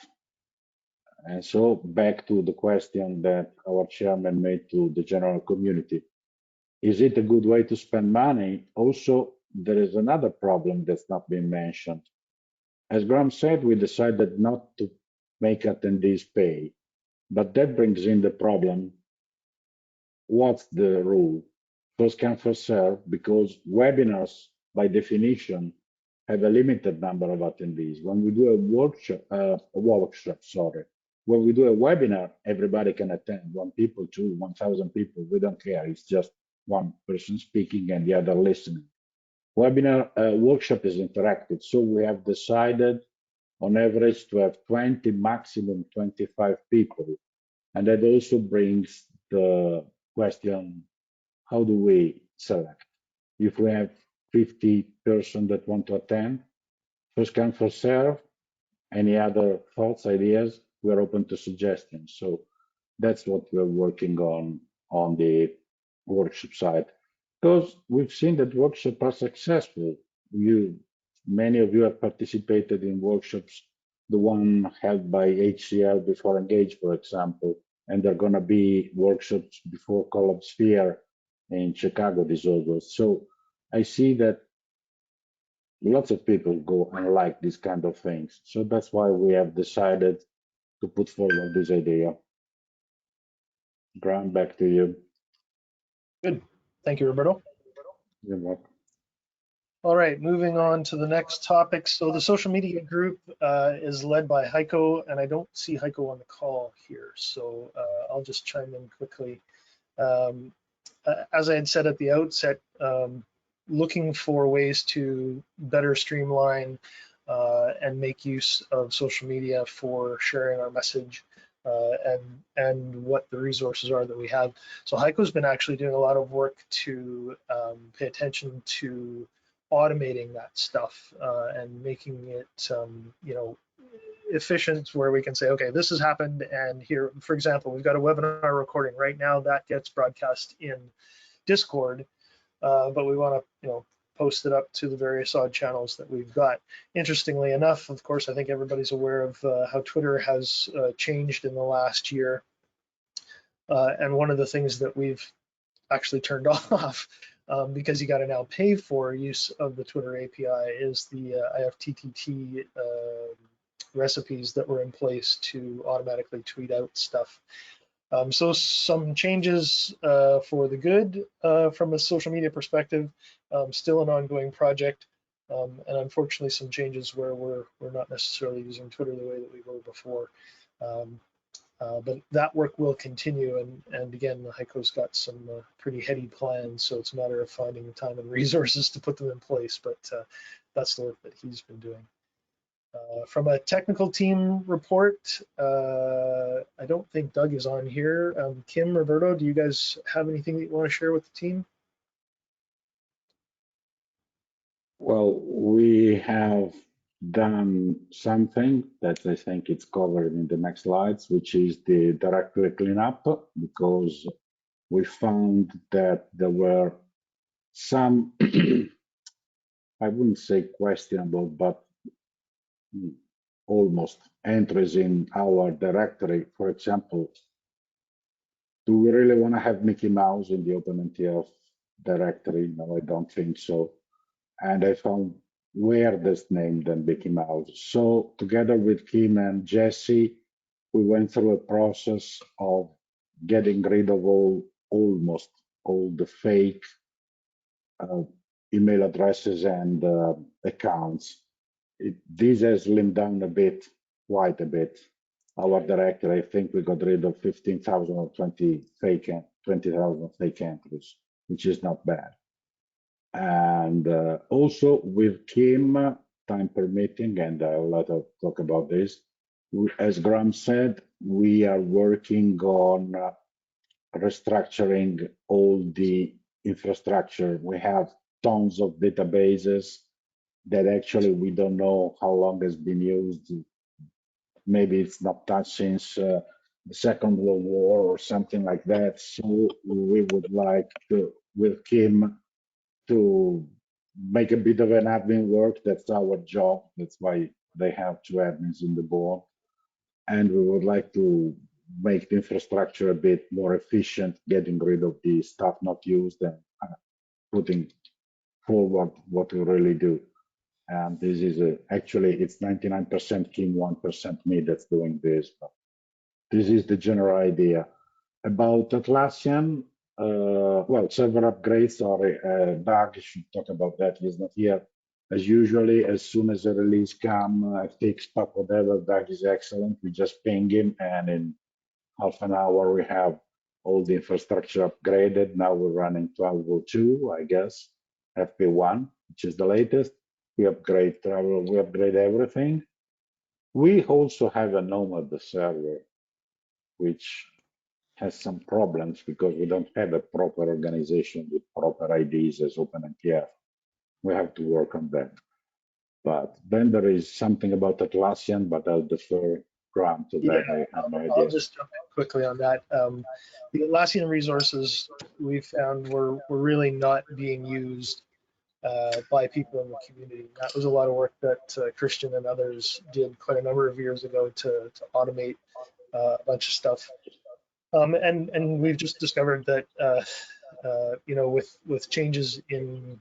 And so back to the question that our chairman made to the general community. Is it a good way to spend money? Also, there is another problem that's not been mentioned. As Graham said, we decided not to make attendees pay, but that brings in the problem. What's the rule? First come, first serve, because webinars, by definition, have a limited number of attendees. When we do a workshop, sorry, when we do a webinar, everybody can attend. 1 people, 2, 1,000 people, we don't care. It's just one person speaking and the other listening. Webinar workshop is interactive, so we have decided on average to have 20, maximum 25 people. And that also brings the question, how do we select? If we have 50 persons that want to attend, first come, first serve, any other thoughts, ideas, we're open to suggestions. So that's what we're working on the workshop side. Because we've seen that workshops are successful. Many of you have participated in workshops, the one held by HCL before Engage, for example, and there are going to be workshops before Collab Sphere in Chicago this August. So I see that lots of people go and like these kind of things. So that's why we have decided to put forward this idea. Graham, back to you. Good. Thank you, Roberto. You're welcome. All right, moving on to the next topic. So the social media group is led by Heiko, and I don't see Heiko on the call here, so I'll just chime in quickly. As I had said at the outset, looking for ways to better streamline and make use of social media for sharing our message and what the resources are that we have. So Heiko's been actually doing a lot of work to pay attention to automating that stuff and making it, efficient, where we can say, okay, this has happened, and here, for example, we've got a webinar recording right now that gets broadcast in Discord, but we want to, post it up to the various odd channels that we've got. Interestingly enough, of course, I think everybody's aware of how Twitter has changed in the last year, and one of the things that we've actually turned off because you got to now pay for use of the Twitter API is the IFTTT recipes that were in place to automatically tweet out stuff. So some changes for the good from a social media perspective, still an ongoing project, and unfortunately some changes where we're not necessarily using Twitter the way that we were before. But that work will continue, and again, Heiko's got some pretty heady plans, so it's a matter of finding the time and resources to put them in place, but that's the work that he's been doing. From a technical team report, I don't think Doug is on here. Kim, Roberto, do you guys have anything that you want to share with the team? Well, we have done something that I think it's covered in the next slides, which is the directory cleanup, because we found that there were some, I wouldn't say questionable, but almost entries in our directory. For example, do we really want to have Mickey Mouse in the OpenNTF directory? No, I don't think so. And I found weirdest name than Mickey Mouse. So together with Kim and Jesse, we went through a process of getting rid of almost all the fake email addresses and accounts. This has slimmed down a bit, quite a bit. our director, I think we got rid of 15,000 or 20,000 fake entries, which is not bad. And also with Kim, time permitting, and I'll let her talk about this. As Graham said, we are working on restructuring all the infrastructure. We have tons of databases that actually we don't know how long has been used. Maybe it's not touched since the Second World War or something like that. So we would like to, with Kim, to make a bit of an admin work. That's our job. That's why they have two admins in the board. And we would like to make the infrastructure a bit more efficient, getting rid of the stuff not used and putting forward what we really do. And this is actually, it's 99% Kim, 1% me that's doing this. But this is the general idea. About Atlassian, well, server upgrades, sorry, Doug should talk about that. He's not here. As usually, as soon as a release come, fix up whatever, Doug is excellent. We just ping him, and in half an hour we have all the infrastructure upgraded. Now we're running 12.02, I guess, FP1, which is the latest. We upgrade travel, we upgrade everything. We also have a Nomad server, which has some problems because we don't have a proper organization with proper IDs as OpenNTF. We have to work on that. But then there is something about Atlassian, but I'll defer Graham to that. Yeah, I have no idea. I'll just jump in quickly on that. The Atlassian resources we found were really not being used by people in the community. That was a lot of work that Christian and others did quite a number of years ago to automate a bunch of stuff. And we've just discovered that you know, with changes in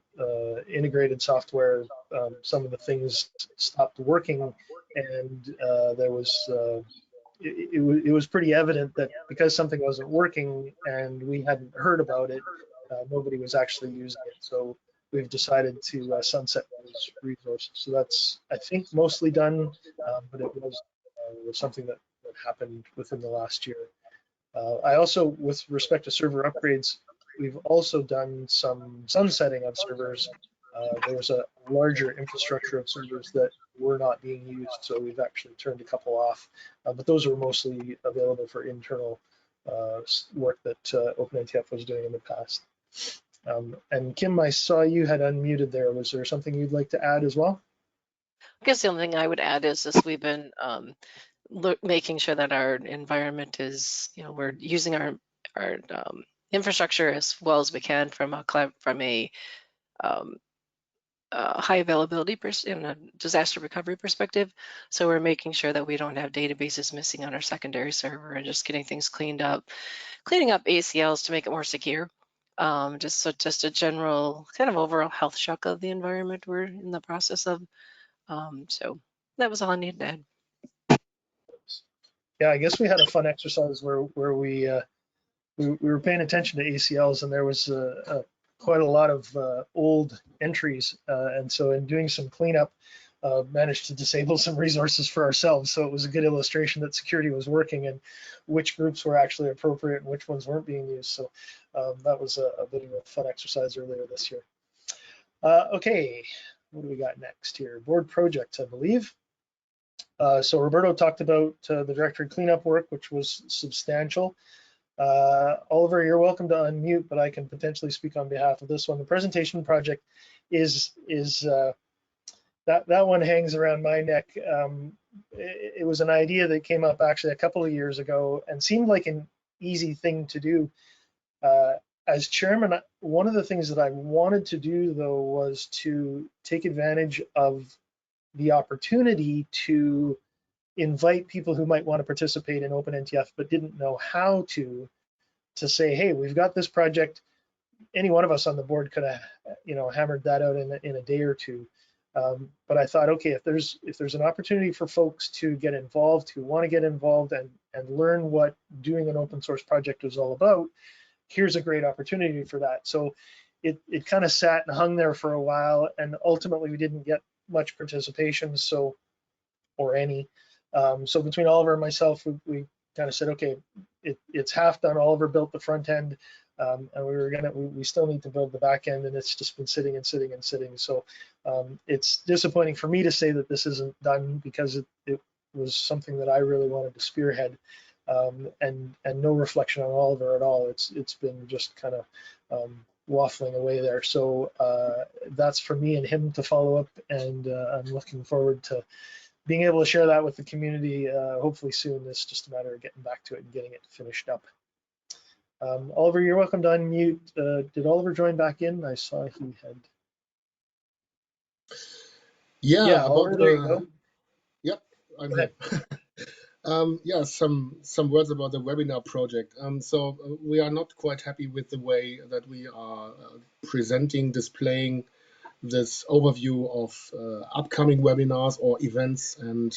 integrated software, some of the things stopped working, and there was it was pretty evident that because something wasn't working and we hadn't heard about it, nobody was actually using it. So we've decided to sunset those resources. So that's, I think, mostly done, but it was something that happened within the last year. I also, with respect to server upgrades, we've also done some sunsetting of servers. There was a larger infrastructure of servers that were not being used, so we've actually turned a couple off. But those were mostly available for internal work that OpenNTF was doing in the past. And Kim, I saw you had unmuted there. Was there something you'd like to add as well? I guess the only thing I would add is this: we've been making sure that our environment is, you know, we're using our infrastructure as well as we can from a high availability in a disaster recovery perspective. So we're making sure that we don't have databases missing on our secondary server and just getting things cleaned up, cleaning up ACLs to make it more secure. Just a general kind of overall health check of the environment we're in the process of. So that was all I needed to add. Yeah, I guess we had a fun exercise where we were paying attention to ACLs, and there was quite a lot of old entries, and so in doing some cleanup, managed to disable some resources for ourselves. So it was a good illustration that security was working and which groups were actually appropriate and which ones weren't being used. So that was a bit of a fun exercise earlier this year. Okay, what do we got next here? Board projects, I believe. So Roberto talked about the directory cleanup work, which was substantial. Oliver, you're welcome to unmute, but I can potentially speak on behalf of this one. The presentation project is that one hangs around my neck. It was an idea that came up actually a couple of years ago and seemed like an easy thing to do. As chairman, one of the things that I wanted to do though was to take advantage of the opportunity to invite people who might want to participate in OpenNTF but didn't know how to say, hey, we've got this project. Any one of us on the board could have, you know, hammered that out in a day or two. But I thought, okay, if there's an opportunity for folks to get involved, who want to get involved and learn what doing an open source project is all about, here's a great opportunity for that. So it kind of sat and hung there for a while, and ultimately we didn't get much participation, so, or any. So between Oliver and myself, we kind of said, okay, it's half done. Oliver built the front end, and we still need to build the back end, and it's just been sitting and sitting and sitting. So it's disappointing for me to say that this isn't done, because it was something that I really wanted to spearhead, and no reflection on Oliver at all. It's been just kind of waffling away there. So that's for me and him to follow up, and I'm looking forward to being able to share that with the community hopefully soon. It's just a matter of getting back to it and getting it finished up. Oliver, you're welcome to unmute. Did Oliver join back in? I saw he had. Yeah, Oliver, there you go. Yep, I'm Go here. ahead. Yeah, some words about the webinar project. So we are not quite happy with the way that we are presenting, displaying this overview of upcoming webinars or events, and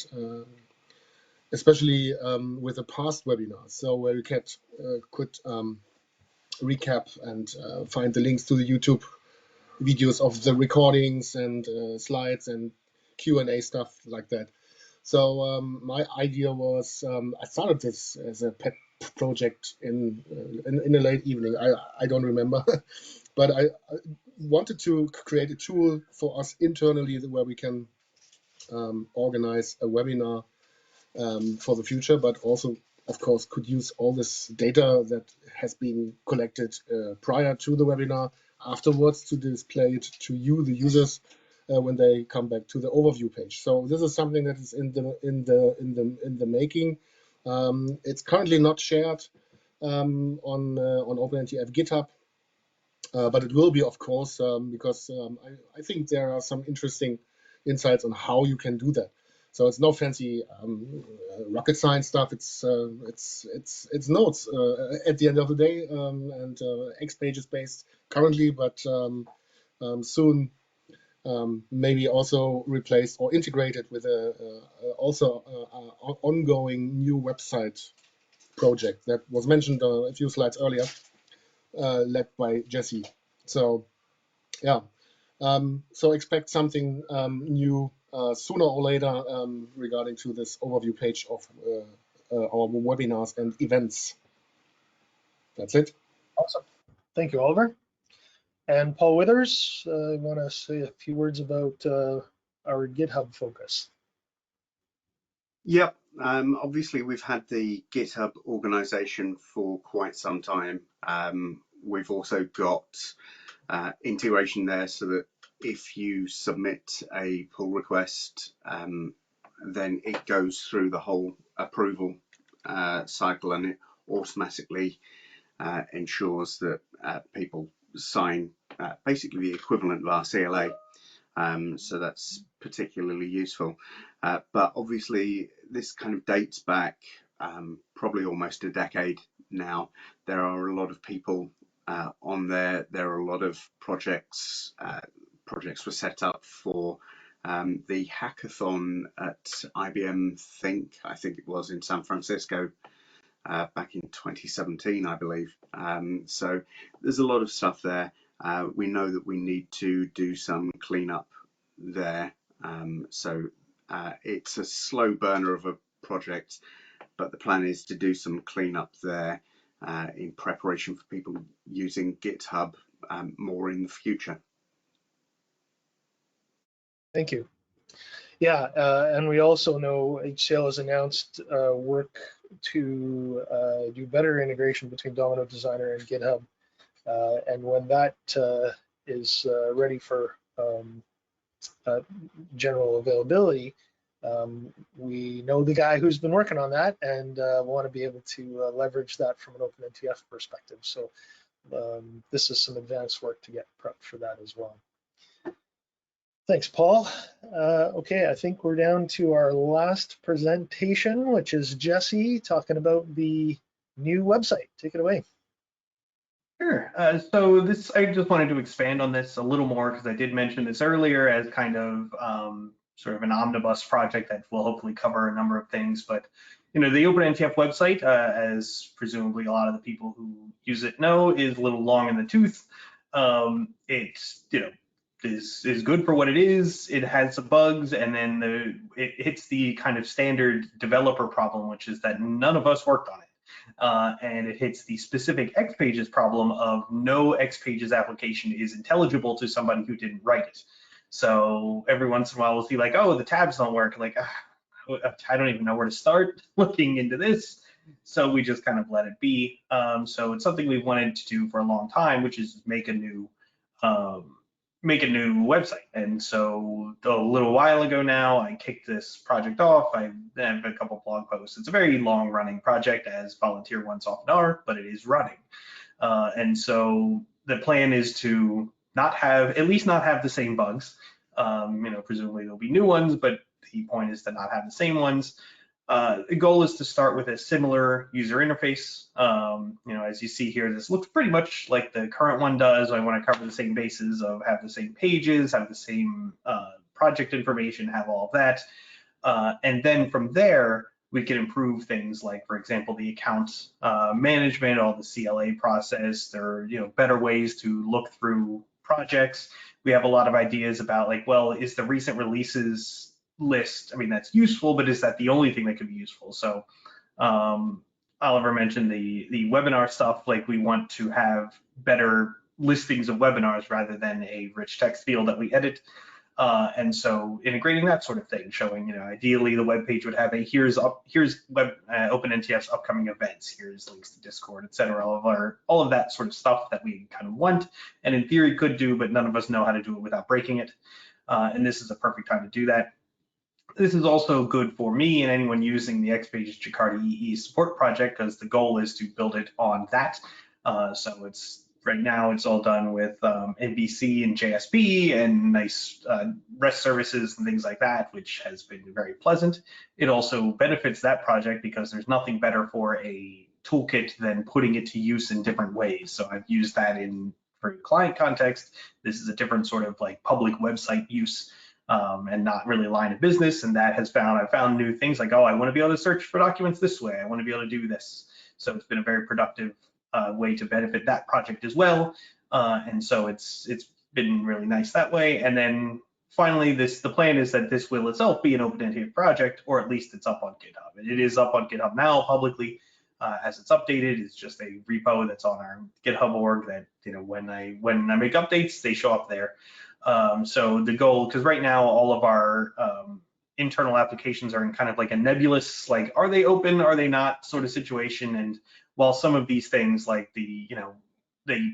especially with the past webinars. So where you could recap and find the links to the YouTube videos of the recordings and slides and Q&A stuff like that. So my idea was, I started this as a pet project in the late evening. I don't remember, but I wanted to create a tool for us internally where we can organize a webinar for the future, but also, of course, could use all this data that has been collected prior to the webinar afterwards to display it to you, the users, when they come back to the overview page. So this is something that is in the making. It's currently not shared on OpenNTF GitHub. But it will be, of course, because I think there are some interesting insights on how you can do that. So it's no fancy rocket science stuff. It's notes at the end of the day, and X pages based currently, but soon maybe also replaced or integrated with also ongoing new website project that was mentioned a few slides earlier, led by Jesse. So yeah, so expect something new sooner or later regarding to this overview page of our webinars and events. That's it. Awesome. Thank you, Oliver. And Paul Withers, I want to say a few words about our GitHub focus. Yep. Obviously, we've had the GitHub organization for quite some time. We've also got integration there so that if you submit a pull request, then it goes through the whole approval cycle, and it automatically ensures that people sign basically the equivalent of our CLA. So that's particularly useful. But obviously, this kind of dates back probably almost a decade now. There are a lot of people on there. There are a lot of projects. Projects were set up for the hackathon at IBM Think, I think it was in San Francisco back in 2017, I believe. So there's a lot of stuff there. We know that we need to do some cleanup there. So it's a slow burner of a project, but the plan is to do some cleanup there in preparation for people using GitHub more in the future. Thank you. Yeah, and we also know HCL has announced work to do better integration between Domino Designer and GitHub. And when that is ready for general availability, we know the guy who's been working on that, and want to be able to leverage that from an OpenNTF perspective. So this is some advanced work to get prepped for that as well. Thanks, Paul. Okay, I think we're down to our last presentation, which is Jesse talking about the new website. Take it away. Sure. So this, I just wanted to expand on this a little more because I did mention this earlier as kind of sort of an omnibus project that will hopefully cover a number of things. But the OpenNTF website, as presumably a lot of the people who use it know, is a little long in the tooth. It's is good for what it is. It has some bugs, and then it hits the kind of standard developer problem, which is that none of us worked on it. And it hits the specific XPages problem of no XPages application is intelligible to somebody who didn't write it. So every once in a while we'll see like, oh, the tabs don't work. Like, I don't even know where to start looking into this. So we just kind of let it be. So it's something we've wanted to do for a long time, which is make a new website. And so a little while ago now, I kicked this project off. I have a couple blog posts. It's a very long running project, as volunteer ones often are, but it is running. And so the plan is to at least not have the same bugs. Presumably there'll be new ones, but the point is to not have the same ones. The goal is to start with a similar user interface. As you see here, this looks pretty much like the current one does. I want to cover the same bases of have the same pages, have the same project information, have all of that. And then from there, we can improve things like, for example, the account management, all the CLA process. There are better ways to look through projects. We have a lot of ideas about like, well, is the recent releases list, I mean, that's useful, but is that the only thing that could be useful? So Oliver mentioned the webinar stuff, like we want to have better listings of webinars rather than a rich text field that we edit. And so integrating that sort of thing, showing, ideally the web page would have here's OpenNTF's upcoming events, here's links to Discord, et cetera, all of that sort of stuff that we kind of want, and in theory could do, but none of us know how to do it without breaking it. And this is a perfect time to do that. This is also good for me and anyone using the XPages Jakarta EE support project, because the goal is to build it on that. So right now it's all done with MVC and JSP and nice REST services and things like that, which has been very pleasant. It also benefits that project because there's nothing better for a toolkit than putting it to use in different ways. So I've used that for client context. This is a different sort of like public website use. And not really line of business, and that I've found new things like, oh, I want to be able to search for documents this way, I want to be able to do this. So it's been a very productive way to benefit that project as well, and so it's been really nice that way. And then finally, the plan is that this will itself be an OpenNTF project, or at least it's up on GitHub. And it is up on GitHub now publicly. As it's updated, it's just a repo that's on our GitHub org that when I make updates, they show up there. So the goal, because right now all of our internal applications are in kind of like a nebulous, like, are they open, are they not sort of situation. And while some of these things like the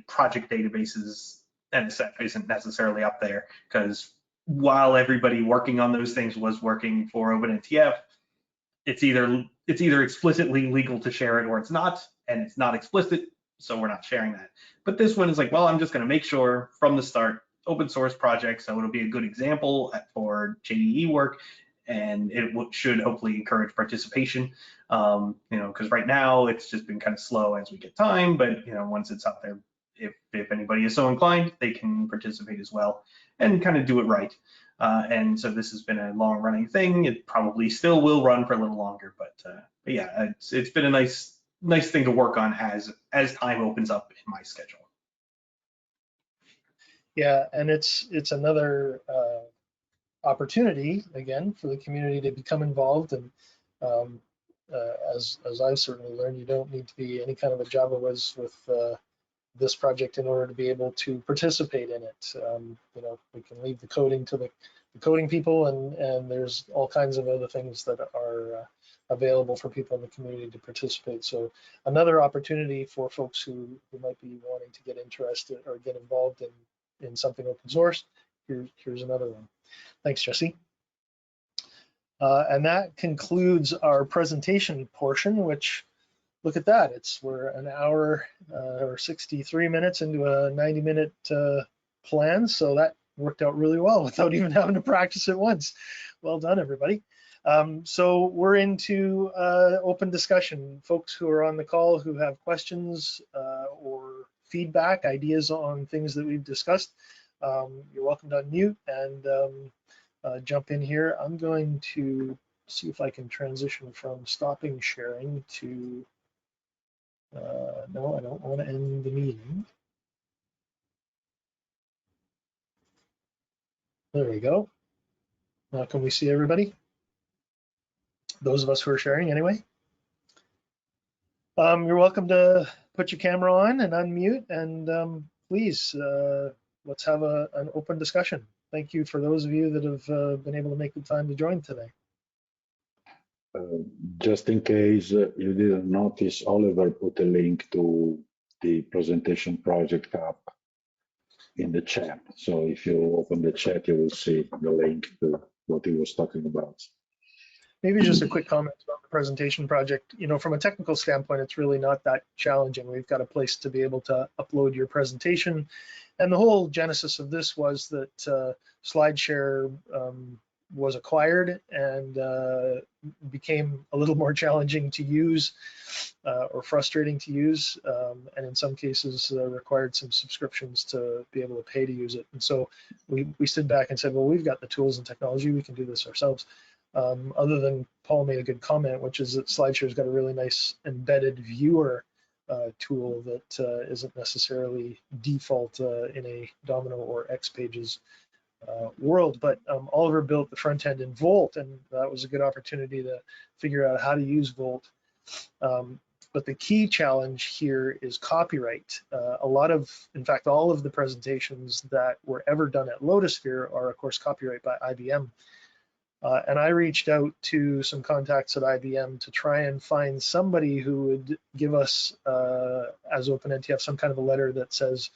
project databases NSF isn't necessarily up there, because while everybody working on those things was working for OpenNTF, it's either explicitly legal to share it or it's not, and it's not explicit, so we're not sharing that. But this one is like, well, I'm just going to make sure from the start, open source project, so it'll be a good example for JDE work, and it should hopefully encourage participation. Because right now it's just been kind of slow as we get time, but once it's out there, if anybody is so inclined, they can participate as well and kind of do it right. And so this has been a long running thing. It probably still will run for a little longer, but yeah, it's been a nice thing to work on as time opens up in my schedule. Yeah, and it's another opportunity again for the community to become involved. And as I've certainly learned, you don't need to be any kind of a Java whiz with this project in order to be able to participate in it. We can leave the coding to the coding people, and there's all kinds of other things that are available for people in the community to participate. So another opportunity for folks who might be wanting to get interested or get involved in something open source. Here's another one. Thanks, Jesse. And that concludes our presentation portion, which, look at that, we're an hour or 63 minutes into a 90-minute plan, so that worked out really well without even having to practice it once. Well done, everybody. So we're into open discussion. Folks who are on the call who have questions or feedback, ideas on things that we've discussed, you're welcome to unmute and jump in here. I'm going to see if I can transition from stopping sharing to, no, I don't want to end the meeting. There we go. Now can we see everybody? Those of us who are sharing anyway. You're welcome to put your camera on and unmute, and please, let's have an open discussion. Thank you for those of you that have been able to make the time to join today. Just in case you didn't notice, Oliver put a link to the presentation project app in the chat. So if you open the chat, you will see the link to what he was talking about. Maybe just a quick comment about the presentation project. You know, from a technical standpoint, it's really not that challenging. We've got a place to be able to upload your presentation. And the whole genesis of this was that SlideShare was acquired and became a little more challenging to use or frustrating to use, and in some cases required some subscriptions to be able to pay to use it. And so we stood back and said, well, we've got the tools and technology, we can do this ourselves. Other than Paul made a good comment, which is that SlideShare's got a really nice embedded viewer tool that isn't necessarily default in a Domino or XPages world. But Oliver built the front end in Volt, and that was a good opportunity to figure out how to use Volt. But the key challenge here is copyright. In fact, all of the presentations that were ever done at Lotusphere are, of course, copyright by IBM. And I reached out to some contacts at IBM to try and find somebody who would give us, as OpenNTF, some kind of a letter that says,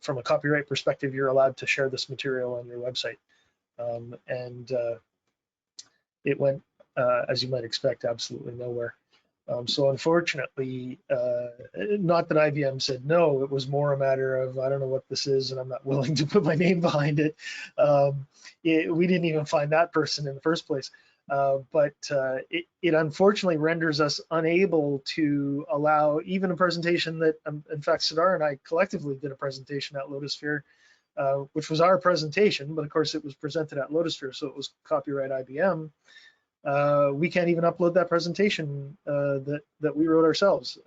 from a copyright perspective, you're allowed to share this material on your website. It went, as you might expect, absolutely nowhere. So unfortunately, not that IBM said no, it was more a matter of, I don't know what this is and I'm not willing to put my name behind it. We didn't even find that person in the first place. But it unfortunately renders us unable to allow even a presentation that, in fact, Sidar and I collectively did a presentation at Lotusphere, which was our presentation, but of course it was presented at Lotusphere, so it was copyright IBM. We can't even upload that presentation that we wrote ourselves.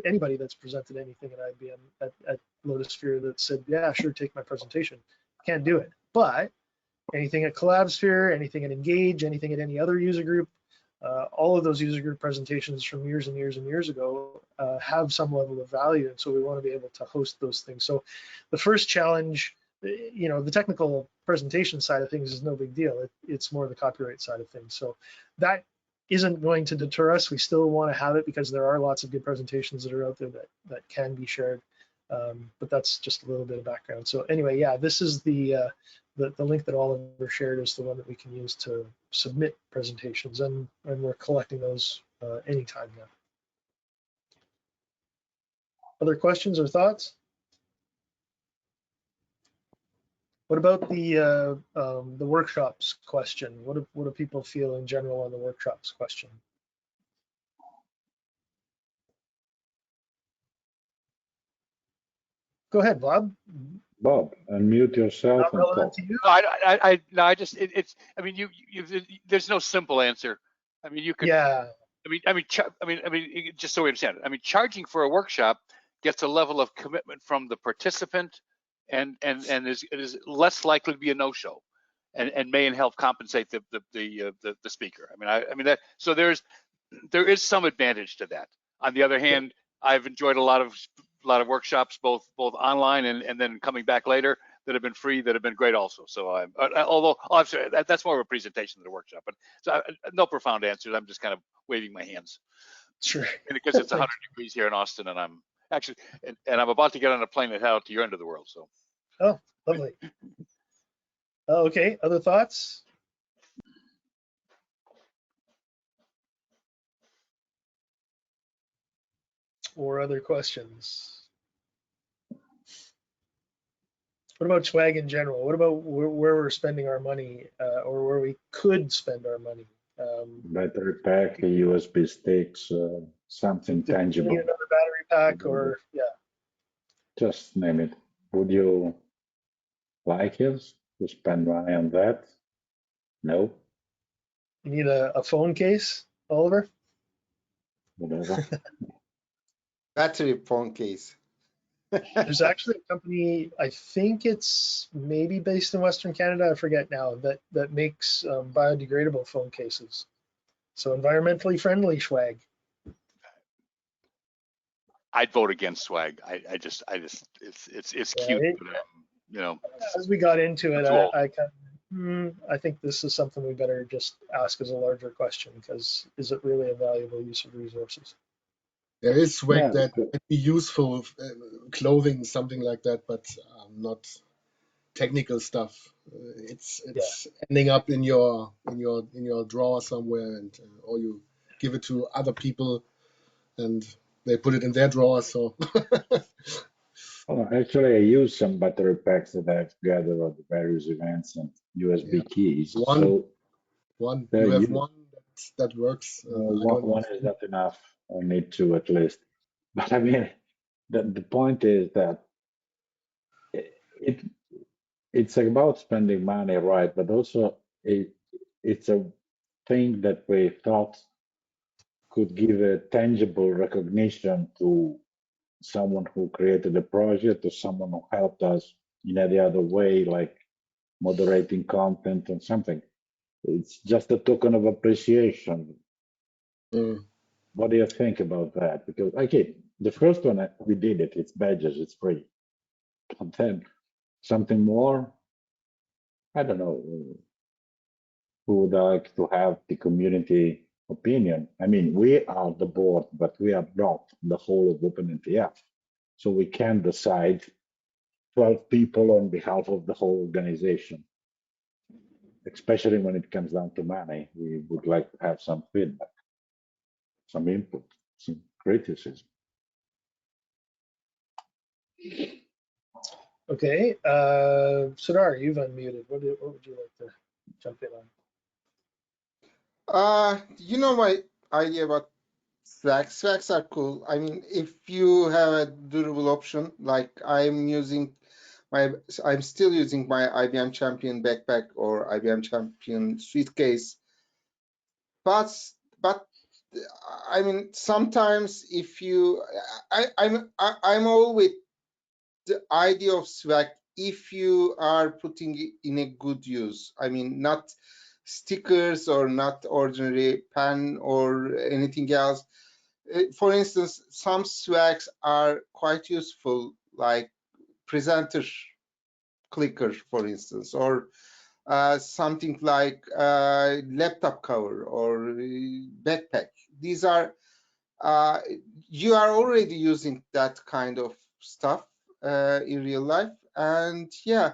Anybody that's presented anything at IBM at Lotusphere that said, yeah, sure, take my presentation, can't do it. But anything at CollabSphere, anything at Engage, anything at any other user group, all of those user group presentations from years and years and years ago have some level of value, and so we want to be able to host those things. So the first challenge, you know, the technical presentation side of things is no big deal. It's more the copyright side of things. So that isn't going to deter us. We still want to have it because there are lots of good presentations that are out there that can be shared. But that's just a little bit of background. So anyway, yeah, this is the link that Oliver shared is the one that we can use to submit presentations, and we're collecting those anytime now. Other questions or thoughts? What about the workshops question? What do people feel in general on the workshops question? Go ahead, Bob. Bob, unmute yourself. Not relevant to you? No, I just, it's, I mean, there's no simple answer. I mean, you could, Yeah. Just so we understand it, I mean, charging for a workshop gets a level of commitment from the participant and is less likely to be a no-show and may help compensate the speaker. So there is some advantage to that. On the other hand, I've enjoyed a lot of workshops, both online and then coming back later, that have been free, that have been great also. So although obviously that's more of a presentation than a workshop, but so no profound answers. I'm just kind of waving my hands. Sure. Because it's 100 degrees here in Austin, and I'm actually, and I'm about to get on a plane and head out to your end of the world. So. Oh, lovely. Okay, other thoughts? Or other questions? What about swag in general? What about where we're spending our money, or where we could spend our money? Battery pack, USB sticks, something tangible. Another battery pack, or yeah. Just name it. Would you like us to spend money on that? No. You need a phone case, Oliver? Whatever. Battery phone case. There's actually a company, I think it's maybe based in Western Canada, I forget now, that makes biodegradable phone cases. So environmentally friendly swag. I'd vote against swag. It's Yeah, cute, but you know, as we got into I'm it, too old. I think this is something we better just ask as a larger question, because is it really a valuable use of resources? There is swag Yeah, that might be useful, clothing, something like that, but not technical stuff. Yeah. It's ending up in your drawer somewhere, and or you give it to other people, and they put it in their drawer. So oh, actually, I use some battery packs that I've gathered at the various events and yeah, USB keys. one So one they're you have used. one that works. I One, don't one use is two. not enough. I need two at least. But I mean, the point is that it it's about spending money, right? But also it's a thing that we thought could give a tangible recognition to someone who created the project or someone who helped us in any other way, like moderating content or something. It's just a token of appreciation. Mm. What do you think about that? Because okay, the first one we did it. It's badges. It's free. But then something more. I don't know. Who would like to have the community opinion? I mean, we are the board, but we are not the whole of OpenNTF. So we can decide 12 people on behalf of the whole organization. Especially when it comes down to money, we would like to have some feedback, some input, some criticism. Okay, Sudar, you've unmuted. What would you like to jump in on? You know my idea about Swags. Swags are cool. I mean, if you have a durable option, like I'm still using my IBM Champion backpack or IBM Champion suitcase. But I mean, sometimes if you, I'm all with the idea of swag if you are putting it in a good use. I mean, not stickers or not ordinary pen or anything else. For instance, some swags are quite useful, like presenter clicker, for instance, or something like laptop cover or backpack. These are uh, you are already using that kind of stuff in real life, and yeah.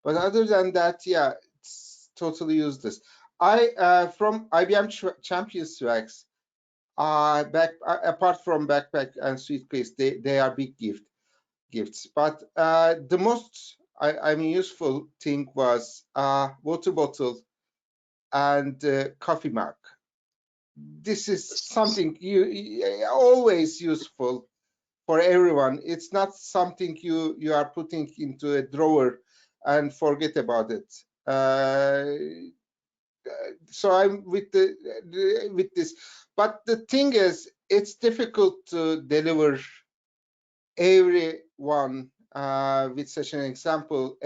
But other than that, yeah, it's totally useless. I from IBM Champion Swags, apart from backpack and suitcase, they are big gifts. But the most I mean useful thing was water bottle and coffee mug. This is something you always useful for everyone. It's not something you are putting into a drawer and forget about it. So I'm with this, but the thing is, it's difficult to deliver everyone with such an example,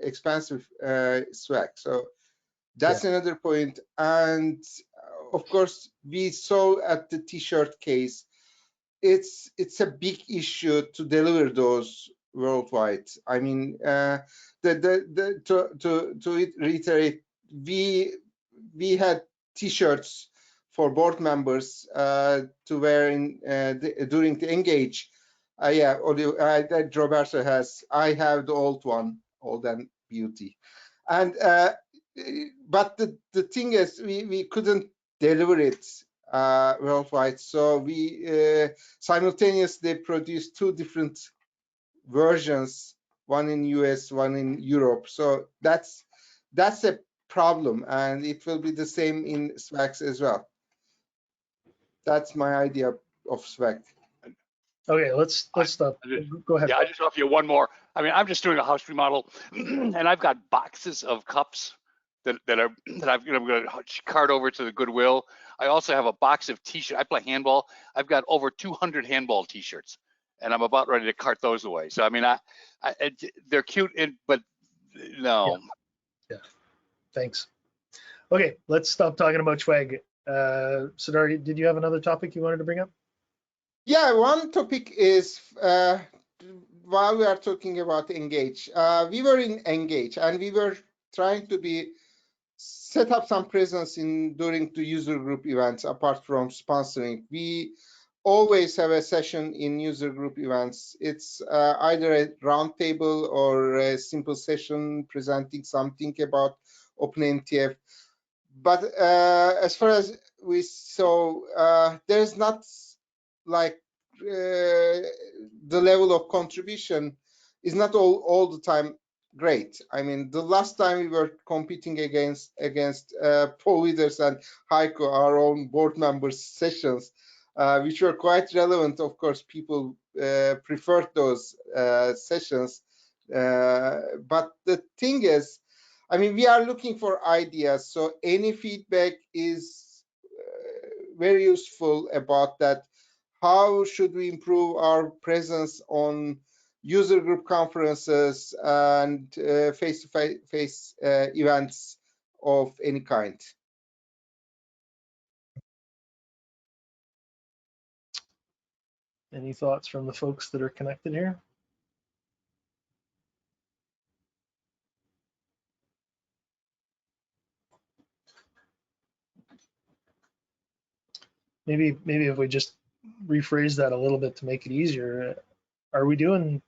expensive swag. So that's another point. And of course, we saw at the T-shirt case, it's a big issue to deliver those worldwide. I mean, to reiterate, we had T-shirts for board members to wear during the Engage. Yeah, that Roberto has. I have the old one, Old and Beauty, and but the thing is, we couldn't deliver it worldwide, so we simultaneously produced two different versions, one in US, one in Europe. So that's a problem, and it will be the same in Swags as well. That's my idea of Swag. Okay, let's stop. Go ahead. Yeah, I just offer you one more. I mean, I'm just doing a house remodel, and I've got boxes of cups that I'm going to cart over to the Goodwill. I also have a box of T-shirts. I play handball. I've got over 200 handball T-shirts, and I'm about ready to cart those away. So I mean, they're cute, but no. Yeah. Thanks. Okay, let's stop talking about Schwag. Sidari, did you have another topic you wanted to bring up? Yeah, one topic is while we are talking about Engage, we were in Engage and we were trying to set up some presence during the user group events apart from sponsoring. We always have a session in user group events. It's either a roundtable or a simple session presenting something about OpenNTF. But as far as we saw, there's not like the level of contribution is not all the time great. I mean, the last time we were competing against Paul Leaders and Heiko, our own board members' sessions, which were quite relevant. Of course, people preferred those sessions. But the thing is, I mean, we are looking for ideas, so any feedback is very useful about that. How should we improve our presence on user group conferences and face-to-face events of any kind? Any thoughts from the folks that are connected here? Maybe if we just rephrase that a little bit to make it easier, are we doing,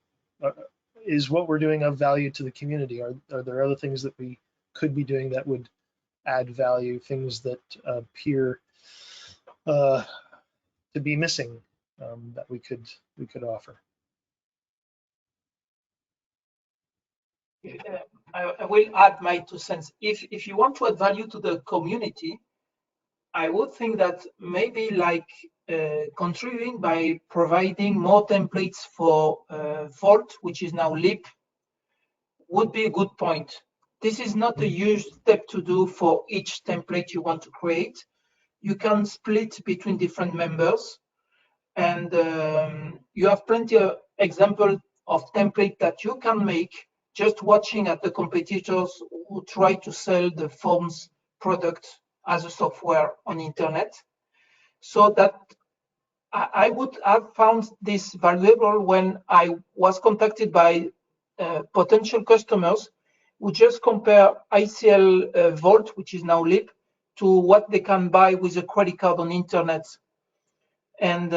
is what we're doing of value to the community? Are there other things that we could be doing that would add value, things that appear to be missing that we could offer? I will add my 2 cents. If you want to add value to the community, I would think that maybe like contributing by providing more templates for Vault, which is now LEAP, would be a good point. This is not a huge step to do for each template you want to create. You can split between different members, and you have plenty of examples of template that you can make just watching at the competitors who try to sell the forms product as a software on internet. So that I would have found this valuable when I was contacted by potential customers who just compare ICL Vault, which is now LEAP, to what they can buy with a credit card on internet. And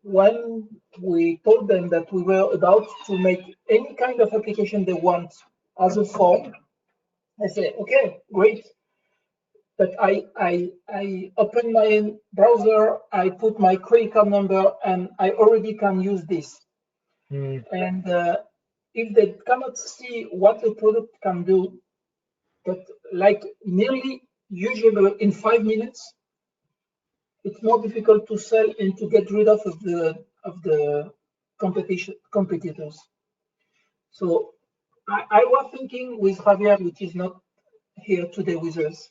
when we told them that we were about to make any kind of application they want as a form, I said, okay, great. But I open my browser, I put my credit card number, and I already can use this. And if they cannot see what the product can do, but like nearly usually in 5 minutes, it's more difficult to sell and to get rid of the competitors. So I was thinking with Javier, which is not here today with us,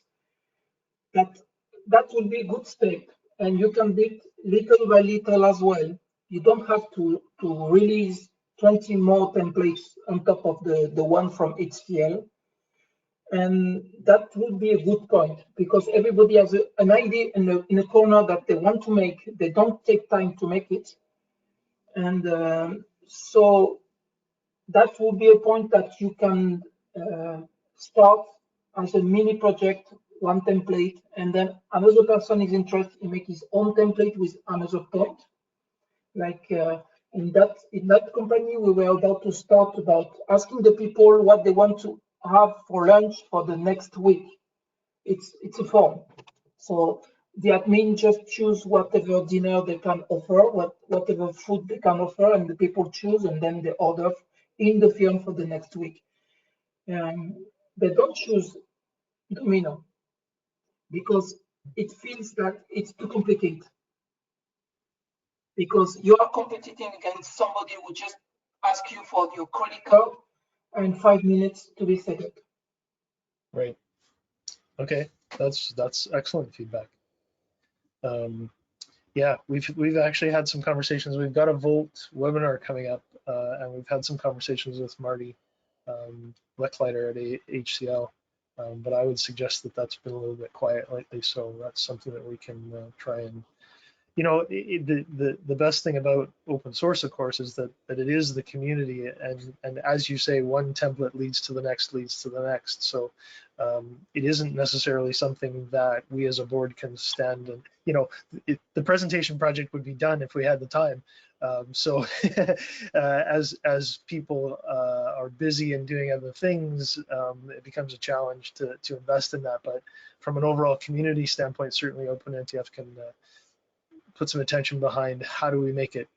that would be a good step, and you can build little by little as well. You don't have to release 20 more templates on top of the one from HCL. And that would be a good point, because everybody has an idea in a corner that they want to make. They don't take time to make it. And so that would be a point that you can start as a mini project, one template, and then another person is interested in make his own template with another point. Like in that company, we were about to start about asking the people what they want to have for lunch for the next week. It's a form, so the admin just choose whatever dinner they can offer, whatever food they can offer, and the people choose, and then they order in the firm for the next week. They don't choose Domino because it feels that it's too complicated, because you are competing against somebody who just ask you for your credit card and 5 minutes to be set up. Right. Okay, that's excellent feedback. Yeah, we've actually had some conversations. We've got a Volt webinar coming up, and we've had some conversations with Marty Lecklider at HCL. But I would suggest that that's been a little bit quiet lately, so that's something that we can try and, the best thing about open source, of course, is that it is the community, and as you say, one template leads to the next. So it isn't necessarily something that we as a board can stand and, the presentation project would be done if we had the time. So as people are busy and doing other things, it becomes a challenge to invest in that. But from an overall community standpoint, certainly OpenNTF can put some attention behind how do we make it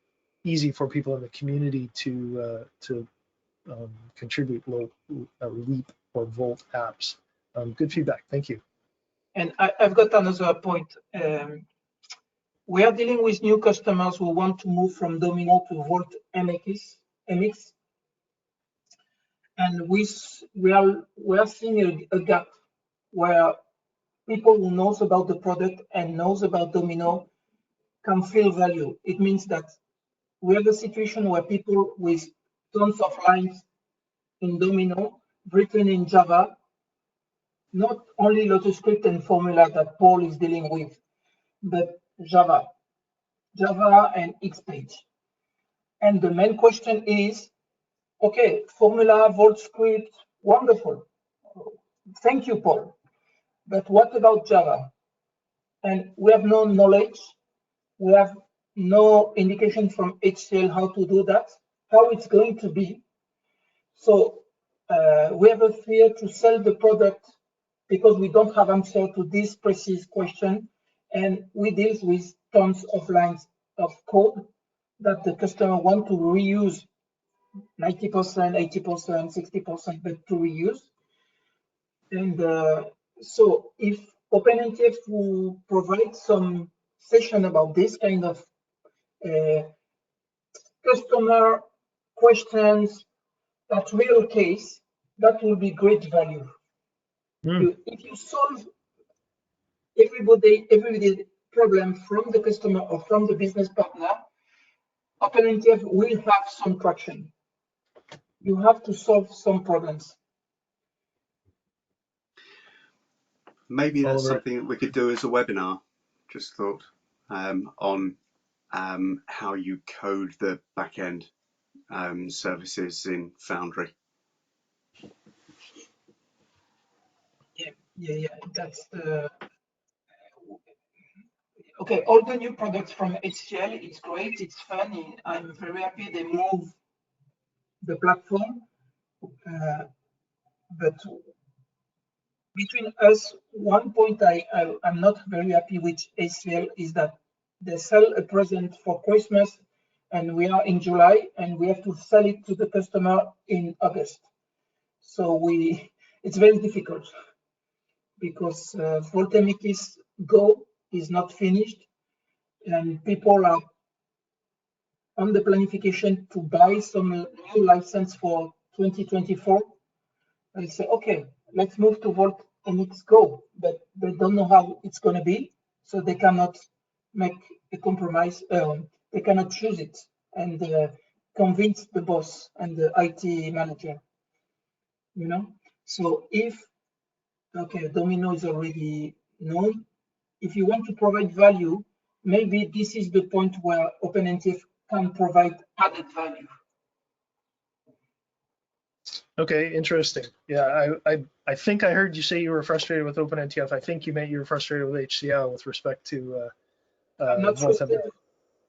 easy for people in the community to contribute LEAP or Volt apps. Good feedback. Thank you. And I've got another point. We are dealing with new customers who want to move from Domino to Volt MX, and we are seeing a gap where people who knows about the product and knows about Domino can feel value. It means that we have a situation where people with tons of lines in Domino written in Java, not only Lotus script and formula that Paul is dealing with, but Java and Xpage. And the main question is, okay, formula, Volt script, wonderful. Thank you, Paul. But what about Java? And we have no knowledge. We have no indication from HCL how to do that, how it's going to be. So we have a fear to sell the product because we don't have answer to this precise question, and we deal with tons of lines of code that the customer want to reuse 90%, 80%, 60%, but to reuse. And so if OpenNTF will provide some session about this kind of customer questions, that real case, that will be great value. If you solve everyday problem from the customer or from the business partner, OpenNTF will have some traction. You have to solve some problems. Maybe that's something that we could do as a webinar, just thought, on how you code the backend services in Foundry. Yeah, that's the okay. All the new products from HCL, it's great, it's fun. I'm very happy they move the platform, but between us, one point I'm not very happy with HCL is that they sell a present for Christmas, and we are in July, and we have to sell it to the customer in August. So it's very difficult because Voltemikis Go is not finished, and people are on the planification to buy some new license for 2024. They say, okay, let's move to Volt MX Go, but they don't know how it's going to be, so they cannot make a compromise. They cannot choose it and convince the boss and the IT manager. So if Domino is already known, if you want to provide value, maybe this is the point where OpenNTF can provide added value. Okay, interesting. Yeah, I think I heard you say you were frustrated with OpenNTF. I think you meant you were frustrated with HCL with respect to Not frustrated.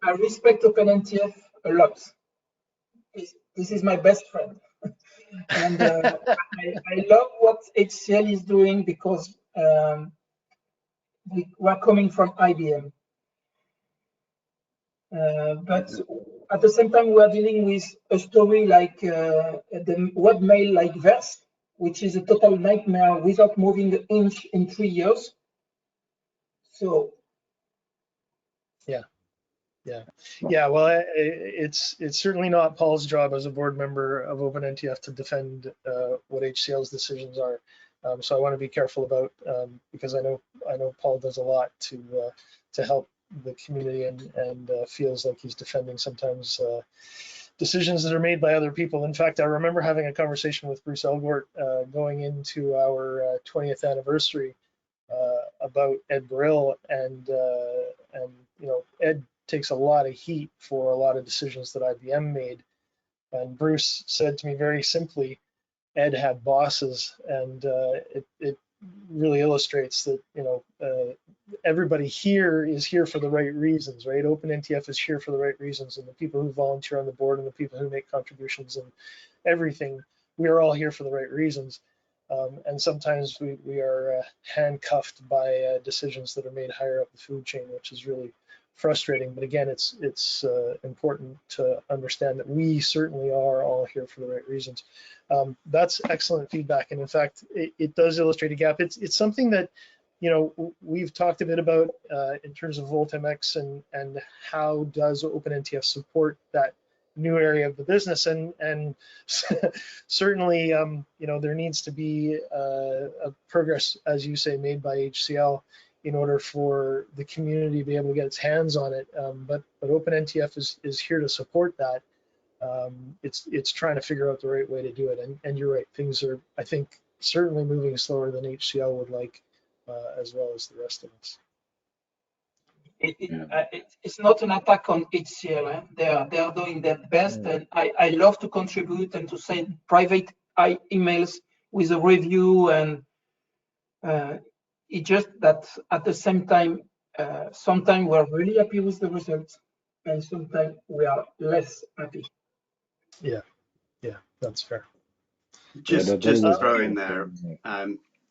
I respect OpenNTF a lot. This is my best friend. And I love what HCL is doing because we're coming from IBM. But at the same time, we are dealing with a story like the webmail like Verse, which is a total nightmare without moving an inch in 3 years. So yeah. Well, it's certainly not Paul's job as a board member of OpenNTF to defend what HCL's decisions are. So I want to be careful about because I know Paul does a lot to help the community and feels like he's defending sometimes decisions that are made by other people. In fact, I remember having a conversation with Bruce Elgort going into our 20th anniversary about Ed Brill, and you know, Ed takes a lot of heat for a lot of decisions that IBM made. And Bruce said to me very simply, Ed had bosses, and it really illustrates that, you know, everybody here is here for the right reasons, right? OpenNTF is here for the right reasons, and the people who volunteer on the board and the people who make contributions and everything, we are all here for the right reasons. And sometimes we are handcuffed by decisions that are made higher up the food chain, which is really frustrating. But again, it's important to understand that we certainly are all here for the right reasons. That's excellent feedback, and in fact, it does illustrate a gap. It's something that, you know, we've talked a bit about in terms of VoltMX and how does OpenNTF support that new area of the business, and certainly, you know, there needs to be a progress, as you say, made by HCL in order for the community to be able to get its hands on it. But OpenNTF is here to support that. It's trying to figure out the right way to do it, and you're right, things are, I think, certainly moving slower than HCL would like, as well as the rest of us. It's not an attack on HCL. Eh? They are doing their best, and I love to contribute and to send private emails with a review, and it's just that at the same time, sometimes we're really happy with the results, and sometimes we are less happy. Yeah, that's fair. Just to throw in there,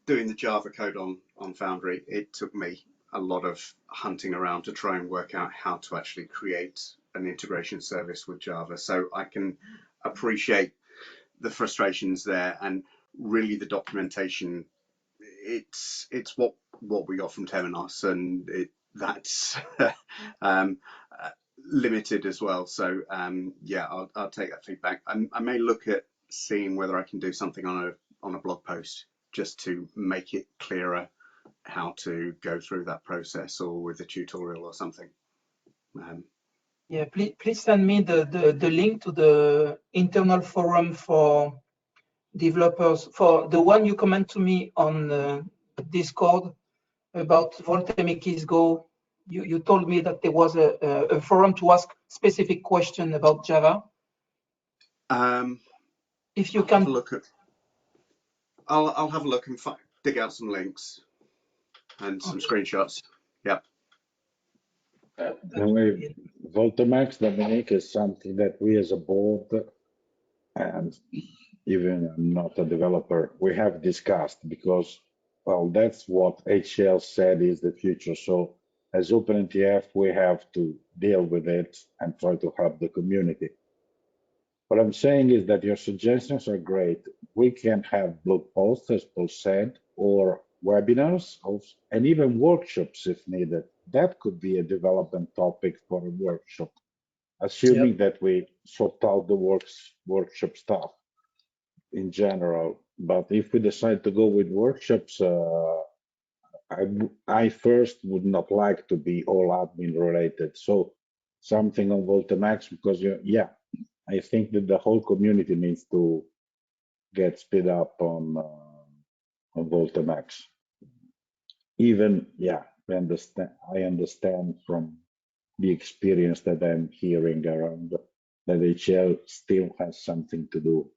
doing the Java code on Foundry, it took me a lot of hunting around to try and work out how to actually create an integration service with Java. So I can appreciate the frustrations there, and really the documentation, it's what we got from Temenos, and that's limited as well. So yeah, I'll take that feedback. I may look at seeing whether I can do something on a blog post just to make it clearer how to go through that process, or with a tutorial or something. Yeah, please send me the link to the internal forum for developers, for the one you comment to me on Discord about VoltMX Go. You told me that there was a forum to ask specific question about Java. If you can look at, I'll have a look and dig out some links and some screenshots. Yeah. Anyway, VoltMX, Dominique, is something that we as a board, and even I'm not a developer, we have discussed, because, well, that's what HCL said is the future. So as OpenNTF, we have to deal with it and try to help the community. What I'm saying is that your suggestions are great. We can have blog posts, as Paul said, or webinars, and even workshops if needed. That could be a development topic for a workshop, assuming that we sort out the workshop stuff in general. But if we decide to go with workshops, I first would not like to be all admin related. So something on VoltMX, because yeah, I think that the whole community needs to get speed up on VoltMX. Even, yeah, I understand from the experience that I'm hearing around that HL still has something to do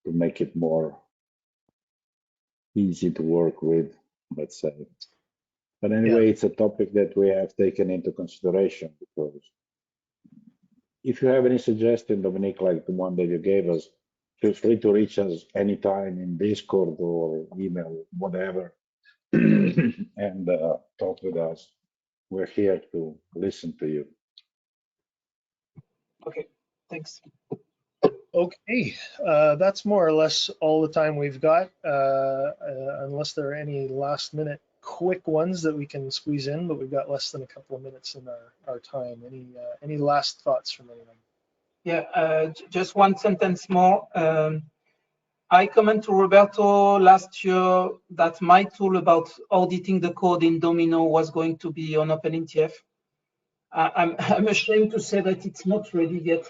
to make it more easy to work with, let's say. But anyway, it's a topic that we have taken into consideration, because if you have any suggestion, Dominique, like the one that you gave us, feel free to reach us anytime in Discord or email, whatever, and talk with us. We're here to listen to you. Okay, thanks. Okay, that's more or less all the time we've got, unless there are any last minute quick ones that we can squeeze in, but we've got less than a couple of minutes in our time. Any last thoughts from anyone? Yeah, just one sentence more. I commented to Roberto last year that my tool about auditing the code in Domino was going to be on OpenNTF. I'm ashamed to say that it's not ready yet.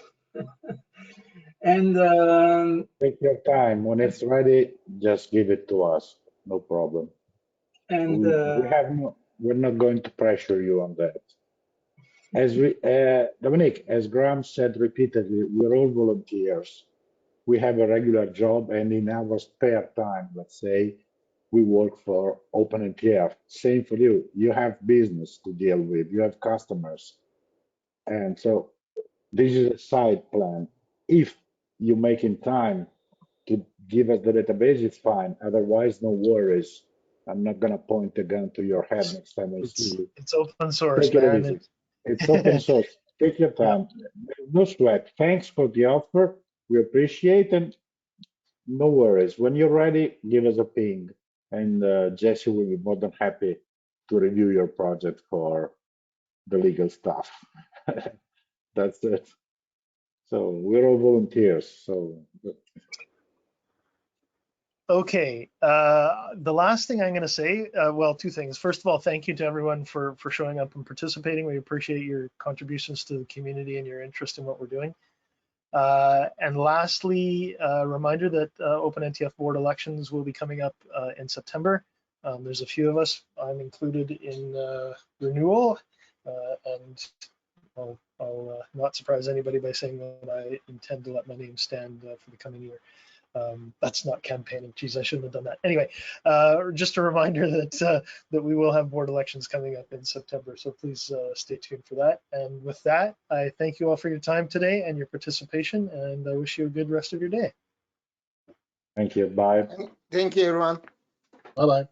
And Take your time. When it's ready, just give it to us. No problem. We're not going to pressure you on that. As Dominic, as Graham said repeatedly, we're all volunteers. We have a regular job, and in our spare time, let's say, we work for OpenNTF. Same for you. You have business to deal with. You have customers, and so this is a side plan. If you make in time to give us the database, it's fine. Otherwise, no worries. I'm not gonna point a gun to your head next time I see you. It's open source, Take it man. easy. It's open source. Take your time. No sweat. Thanks for the offer. We appreciate it. No worries. When you're ready, give us a ping, and Jesse will be more than happy to review your project for the legal stuff. That's it. So we're all volunteers. So Okay, the last thing I'm going to say, well, two things. First of all, thank you to everyone for showing up and participating. We appreciate your contributions to the community and your interest in what we're doing. And lastly, a reminder that OpenNTF board elections will be coming up in September. There's a few of us. I'm included in renewal, and I'll not surprise anybody by saying that I intend to let my name stand for the coming year. That's not campaigning. Geez, I shouldn't have done that. Anyway, just a reminder that that we will have board elections coming up in September. So please stay tuned for that. And with that, I thank you all for your time today and your participation, and I wish you a good rest of your day. thank you. Bye. Thank you, everyone. Bye bye.